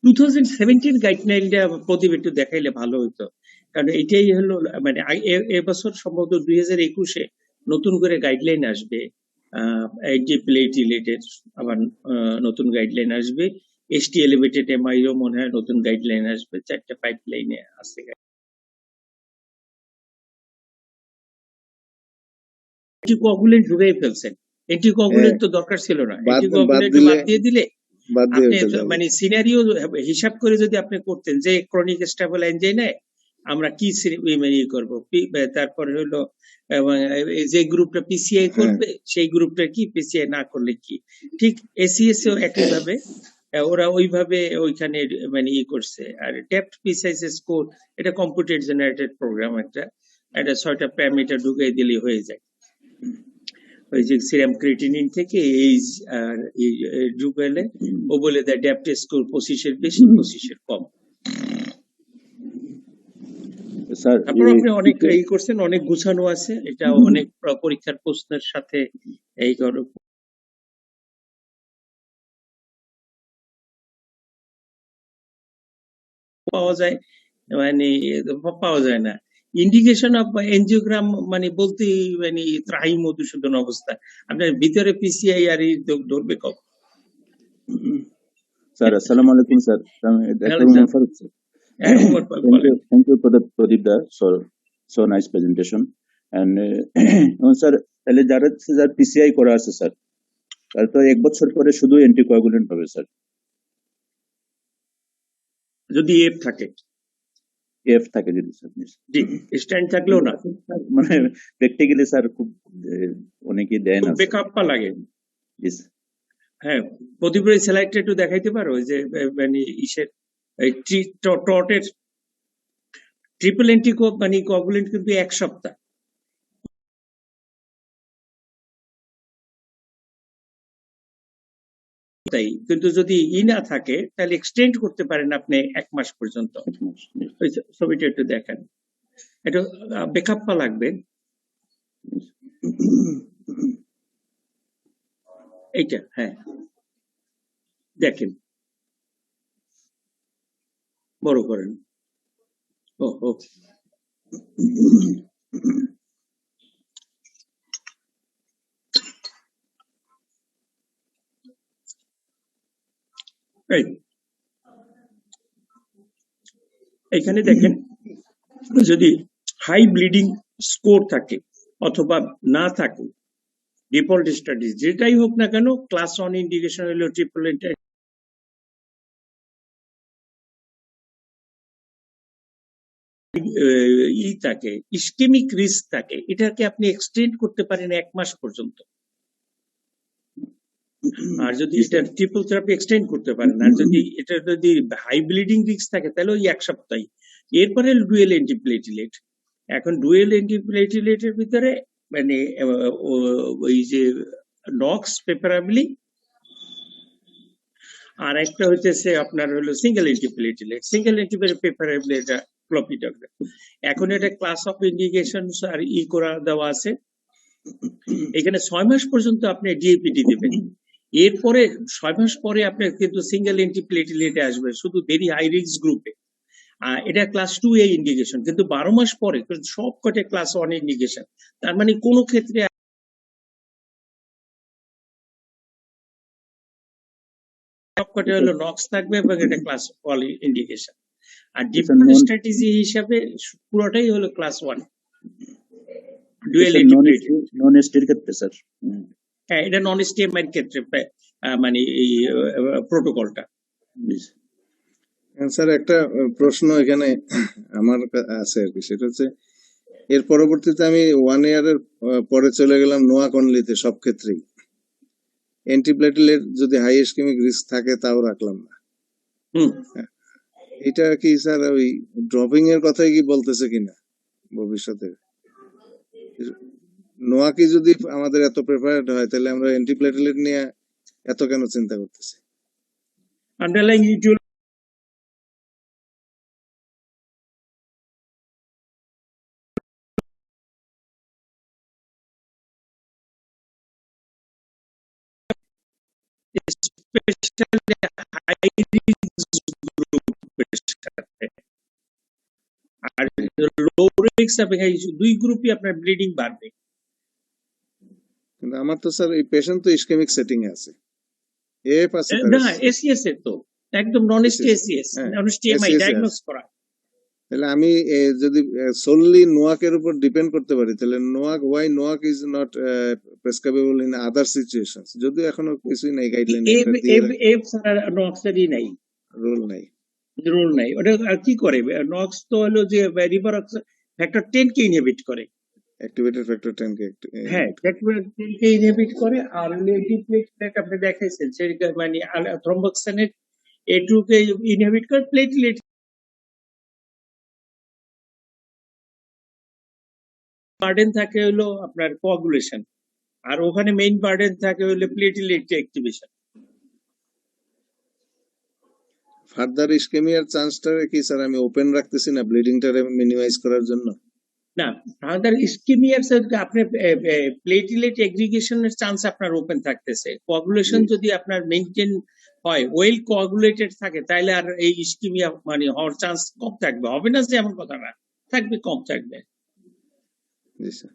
টু 2017 গাইডলাইনটা প্রদীপ একটু দেখাইলে ভালো হতো, কারণ এটাই হলো মানে এবছর সম্ভবত 2021-এ নতুন করে গাইডলাইন আসবে, অ্যান্টিপ্লেটলেটের আবার নতুন গাইডলাইন আসবে, এসটি এলিভেটেড এমআইও মনে হয় নতুন গাইডলাইন আসবে, 4টা পাইপলাইনে আছে। অ্যান্টিকোয়াগুলেন্ট ঢুকাই ফেলছেন, অ্যান্টিকোয়াগুলেন্ট তো দরকার ছিল না, অ্যান্টিকোয়াগুলেন্ট বাদ দিয়ে দিলে আপনি মানে সিনারিও হিসাব করে যদি আপনি করতেন যে ক্রনিক স্টেবল এনজাইনায় আমরা কি মানে করব, তারপরে হলো যে গ্রুপটা পিসিআই করবে সেই গ্রুপটা কি, পিসিআই না করলে কি, ঠিক এসিএস ও একইভাবে ওরা ওইভাবে ওইখানে মানে করছে। আর ডেপ্থ পিসাইজ স্কোর এটা কম্পিউটার জেনারেটেড প্রোগ্রাম, একটা 6টা প্যারামিটার ঢুকিয়ে দিলে হয়ে যায়। ওই যে সিরাম ক্রিয়েটিনিন থেকে এইজ আর ঢুকাইলে ও বলে দেয় ডেপ্থ স্কোর 25-এর বেশি, 25-এর কম। স্যার তারপর আপনি অনেক এই করছেন, অনেক গুছানো আছে, এটা অনেক পরীক্ষার প্রশ্নের সাথে এই পাওয়া যায়, মানে পাওয়া যায় না। ইন্ডিকেশন অফ এনজিওগ্রাম মানে বলতে মানে ত্রাহি মধুসূদন অবস্থা, আপনার ভিতরে পিসিআই আর ধরবে কম। স্যার আসসালামু আলাইকুম sir. Thank you for the Pradeep da, so nice presentation. And sir তাহলে যারা পিসিআই করা আছে স্যার, তাহলে তো 1 বছর পরে শুধু অ্যান্টিকোয়াগুলেন্ট হবে স্যার, যদি এফ থাকে, এফ থাকে যদি স্যার, জি স্ট্যান্ড থাকলেও না, মানে প্র্যাকটিক্যালি স্যার খুব অনেকেই দেয় না, বেকআপা লাগে। হ্যাঁ, প্রতিবার স্লাইডটা একটু দেখাইতে পারো, ওই যে মানে ইসের টটের ট্রিপল মানে কোয়াগুলেন্ট কিন্তু 1 সপ্তাহ, তাই কিন্তু যদি না থাকে তাহলে এক্সটেন্ড করতে পারেন আপনি 1 মাস পর্যন্ত। ছবিটা একটু দেখেন, এটা বেকআপা লাগবে। এইটা হ্যাঁ দেখেন, বড় করেন। ও এইখানে দেখেন, যদি হাই ব্লিডিং স্কোর থাকে অথবা না থাকে, ডিফল্ট স্ট্র্যাটেজি যেটাই হোক না কেন, ক্লাস 1 ইন্ডিকেশন হলো ট্রিপল থাকে, ইসকেমিক রিস্ক থাকে, এটাকে আপনি এক্সটেন্ড করতে পারেন 1 মাস পর্যন্ত। আর যদি এটা ট্রিপল থেরাপি এক্সটেন্ড করতে পারেন, আর যদি এটা যদি হাই ব্লিডিং রিস্ক থাকে তাহলে ওই 1 সপ্তাহ। এরপরে ডুয়েল অ্যান্টিপ্লেটিলেট। এখন ডুয়েল অ্যান্টিপ্লেটিলেটের ভিতরে মানে ওই যে নক্স প্রেফারেবলি, আর একটা হইতেছে আপনার হলো সিঙ্গেল অ্যান্টিপ্লেটিলেট। সিঙ্গেল অ্যান্টিপ্লেটিলেট প্রেফারেবলি এটা ক্লোপিডগ্রেল। এখন এটা ক্লাস অফ ইন্ডিকেশন আর করা দেওয়া আছে। এখানে 6 মাস পর্যন্ত আপনি ডিএপিটি দিবেন, এরপরে 6 মাস পরে আপনার কিন্তু সিঙ্গেল অ্যান্টিপ্লেটিলেটে আসবে, শুধু ভেরি হাই রিস্ক গ্রুপে। এটা ক্লাস 2A ইন্ডিকেশন, কিন্তু 12 মাস পরে সব কটে ক্লাস 1 ইন্ডিকেশন। তার মানে কোনো ক্ষেত্রে সবকটা হলো নক্স থাকবে এবং এটা ক্লাস 1 ইন্ডিকেশন। আর ডিফল্ট স্ট্র্যাটেজি হিসাবে পুরোটাই হলো ক্লাস 1 ডুয়েল অ্যান্টিপ্লেটিলেট। নন এসটির ক্ষেত্রে স্যার হ্যাঁ, এটা নন স্টেমাইড ক্ষেত্রে মানে এই প্রোটোকলটা। স্যার একটা প্রশ্ন এখানে আমার আছে আর কি, সেটা হচ্ছে এর পরবর্তীতে আমি 1 ইয়ারের পরে চলে গেলাম নোয়াক অনলিতে সব ক্ষেত্রেই, অ্যান্টিপ্লেটিলেট যদি হাই ইসকেমিক রিস্ক থাকে তাও রাখলাম না। এটা কি স্যার ওই ড্রপিং এর কথাই কি বলতেছে কিনা ভবিষ্যতে? নোয়াকি যদি আমাদের এত প্রেফারেড হয় তাহলে আমরা অ্যান্টিপ্লেটিলেট নিয়ে এত কেন চিন্তা করতেছি? আন্ডারলাইং ইটিউল স্পেশালি হাই রিস্ক গ্রুপের সাথে, আর লো রিস্ক এবং দুই গ্রুপই আপনার ব্লিডিং বাড়বে। কিন্তু আমার তো স্যার এই পেশেন্ট তো ইসকেমিক সেটিং এ আছে, এফ আছে না এসিএস এর তো একদম নন এসটিএসিএস, নন এসটিএমআই ডায়াগনোস করা। তাহলে আমি যদি সোললি নোয়াকের উপর ডিপেন্ড করতে পারি, তাহলে NOAC why NOAC is not prescribable in other situations, যদিও এখনো কিছুই নাই গাইডলাইন, এফ ছাড়া নক্সেরই নাই, রুল নাই, রুল নাই। ওটা আর কি করে? নক্স তো হলো যে রিভার ফ্যাক্টর 10 কে ইনহিবিট করে, অ্যাক্টিভেটেড ফ্যাক্টর 10 কে, হ্যাঁ ফ্যাক্টর 10 কে ইনহিবিট করে। আর অ্যান্টিপ্লেটলেট আপনি দেখাইছেন সেটা মানে থ্রম্বোক্সানের A2 কে ইনহিবিট করে। প্লেটলেট বার্ডেন থাকে হলো আপনার কোয়াগুলেশন, আর ওখানে মেইন বার্ডেন থাকে হলো প্লেটলেট অ্যাক্টিভেশন। ফার্দার ইসকেমিয়ার চান্সটা কি স্যার আমি ওপেন রাখতেছি না ব্লিডিংটারে মিনিমাইজ করার জন্য? না, ফার্দার ইসকেমিয়ার আপনি প্লেটলেট এগ্রিগেশনের চান্স আপনার ওপেন থাকতেছে। কোয়াগুলেশন যদি আপনার মেইনটেইন হয়, ওয়েল কোয়াগুলেটেড থাকে, তাহলে আর এই ইসকেমিয়া মানে হওয়ার চান্স কম থাকবে। হবে না যে এমন কথা না, থাকবে, কম থাকবে। জি স্যার।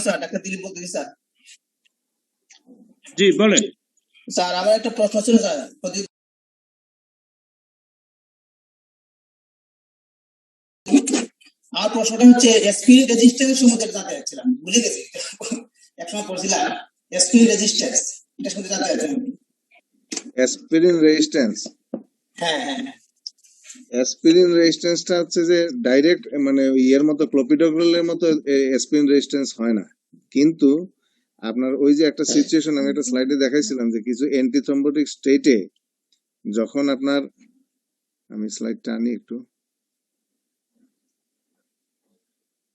স্যার ডাক্তার দিলীপ বলতেছি স্যার। জি বলেন স্যার। আমার একটা প্রশ্ন ছিল স্যার। আমার প্রশ্নটা হচ্ছে এসপিরিন রেজিস্ট্যান্স সম্বন্ধে জানতে চাচ্ছিলাম, বুঝে গেছি একসময় পড়ছিলাম এসপিরিন রেজিস্ট্যান্স, এটা সম্বন্ধে জানতে চাচ্ছিলাম। অ্যাসপিরিন রেজিস্ট্যান্স, হ্যাঁ হ্যাঁ, অ্যাসপিরিন রেজিস্ট্যান্সটা হচ্ছে যে ডাইরেক্ট মানে ইয়ের মতো ক্লোপিডোগ্রেলের মতো অ্যাসপিরিন রেজিস্ট্যান্স হয় না, কিন্তু আপনার ওই যে একটা সিচুয়েশন আমি একটা স্লাইডে দেখাইছিলাম যে কিছু অ্যান্টিথ্রম্বোটিক স্টেটে যখন আপনার, আমি স্লাইডটা আনি একটু,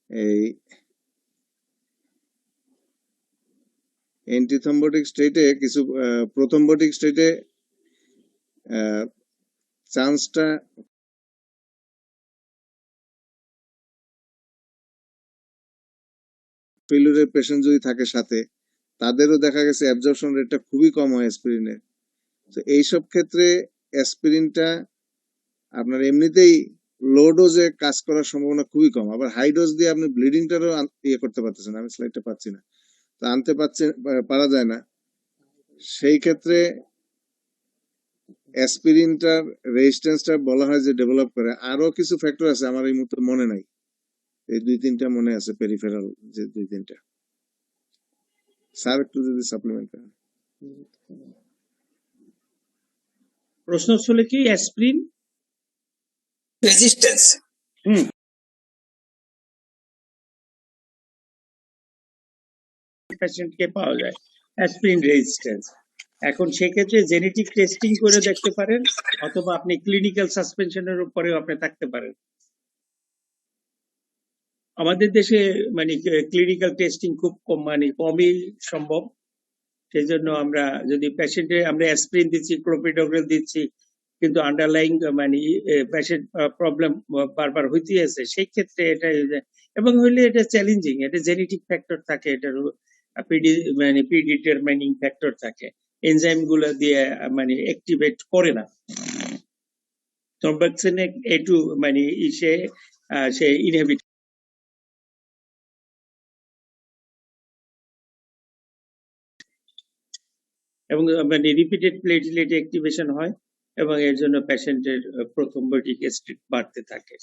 এই অ্যান্টিথ্রম্বোটিক স্টেটে কিছু প্রথম্বোটিক স্টেটে চান্সটা ফেলিউরের পেশেন্ট যদি থাকে সাথে, তাদেরও দেখা গেছে অ্যাবজর্পশন রেটটা খুবই কম হয় অ্যাসপিরিনের। তো এইসব ক্ষেত্রে অ্যাসপিরিনটা আপনার এমনিতেই লো ডোজে কাজ করার সম্ভাবনা খুবই কম, আবার হাই ডোজ দিয়ে আপনি ব্লিডিংটারও ইয়ে করতে পারতেছেন। আমি স্লাইডটা পাচ্ছি না, তো আনতে পারা যায় না। সেই ক্ষেত্রে অ্যাসপিরিনটার রেজিস্ট্যান্সটা বলা হয় যে ডেভেলপ করে, আরো কিছু ফ্যাক্টর আছে আমার এই মুহূর্তে মনে নাই, এই 2-3টা মনে আছে পেরিফেরাল, যে 2-3টা। স্যার একটু যদি সাপ্লিমেন্ট করেন। প্রশ্ন ছিল কি অ্যাসপিরিন রেজিস্ট্যান্স পেশেন্টকে পাওয়া যায় অ্যাসপিরিন রেজিস্ট্যান্স। এখন সেক্ষেত্রে জেনেটিক টেস্টিং করে দেখতে পারেন, অথবা আপনি ক্লিনিক্যাল সাসপেনশনের উপরেও আপনি থাকতে পারেন। আমাদের দেশে মানে ক্লিনিক্যাল টেস্টিং খুব কম, মানে কমই সম্ভব। সেই জন্য আমরা যদি পেশেন্টে আমরা অ্যাসপিরিন দিচ্ছি, ক্লোপিডোগ্রেল দিচ্ছি, কিন্তু আন্ডারলাইং মানে পেশেন্ট প্রবলেম বারবার হইতে আছে, সেই ক্ষেত্রে এটা এবং হইলে এটা চ্যালেঞ্জিং, এটা জেনেটিক ফ্যাক্টর থাকে, এটার মানে প্রিডিটারমাইনিং ফ্যাক্টর থাকে, এনজাইম গুলো দিয়ে মানে অ্যাক্টিভেট করে না। থ্রম্বোক্সিনে একটু মানে সে ইনহিবিট এবং মানে রিপিটেড প্লেটলেট অ্যাক্টিভেশন হয় এবং এর জন্য পেশেন্টের প্রথম বডি গ্যাস্ট্রিক বাড়তে থাকে।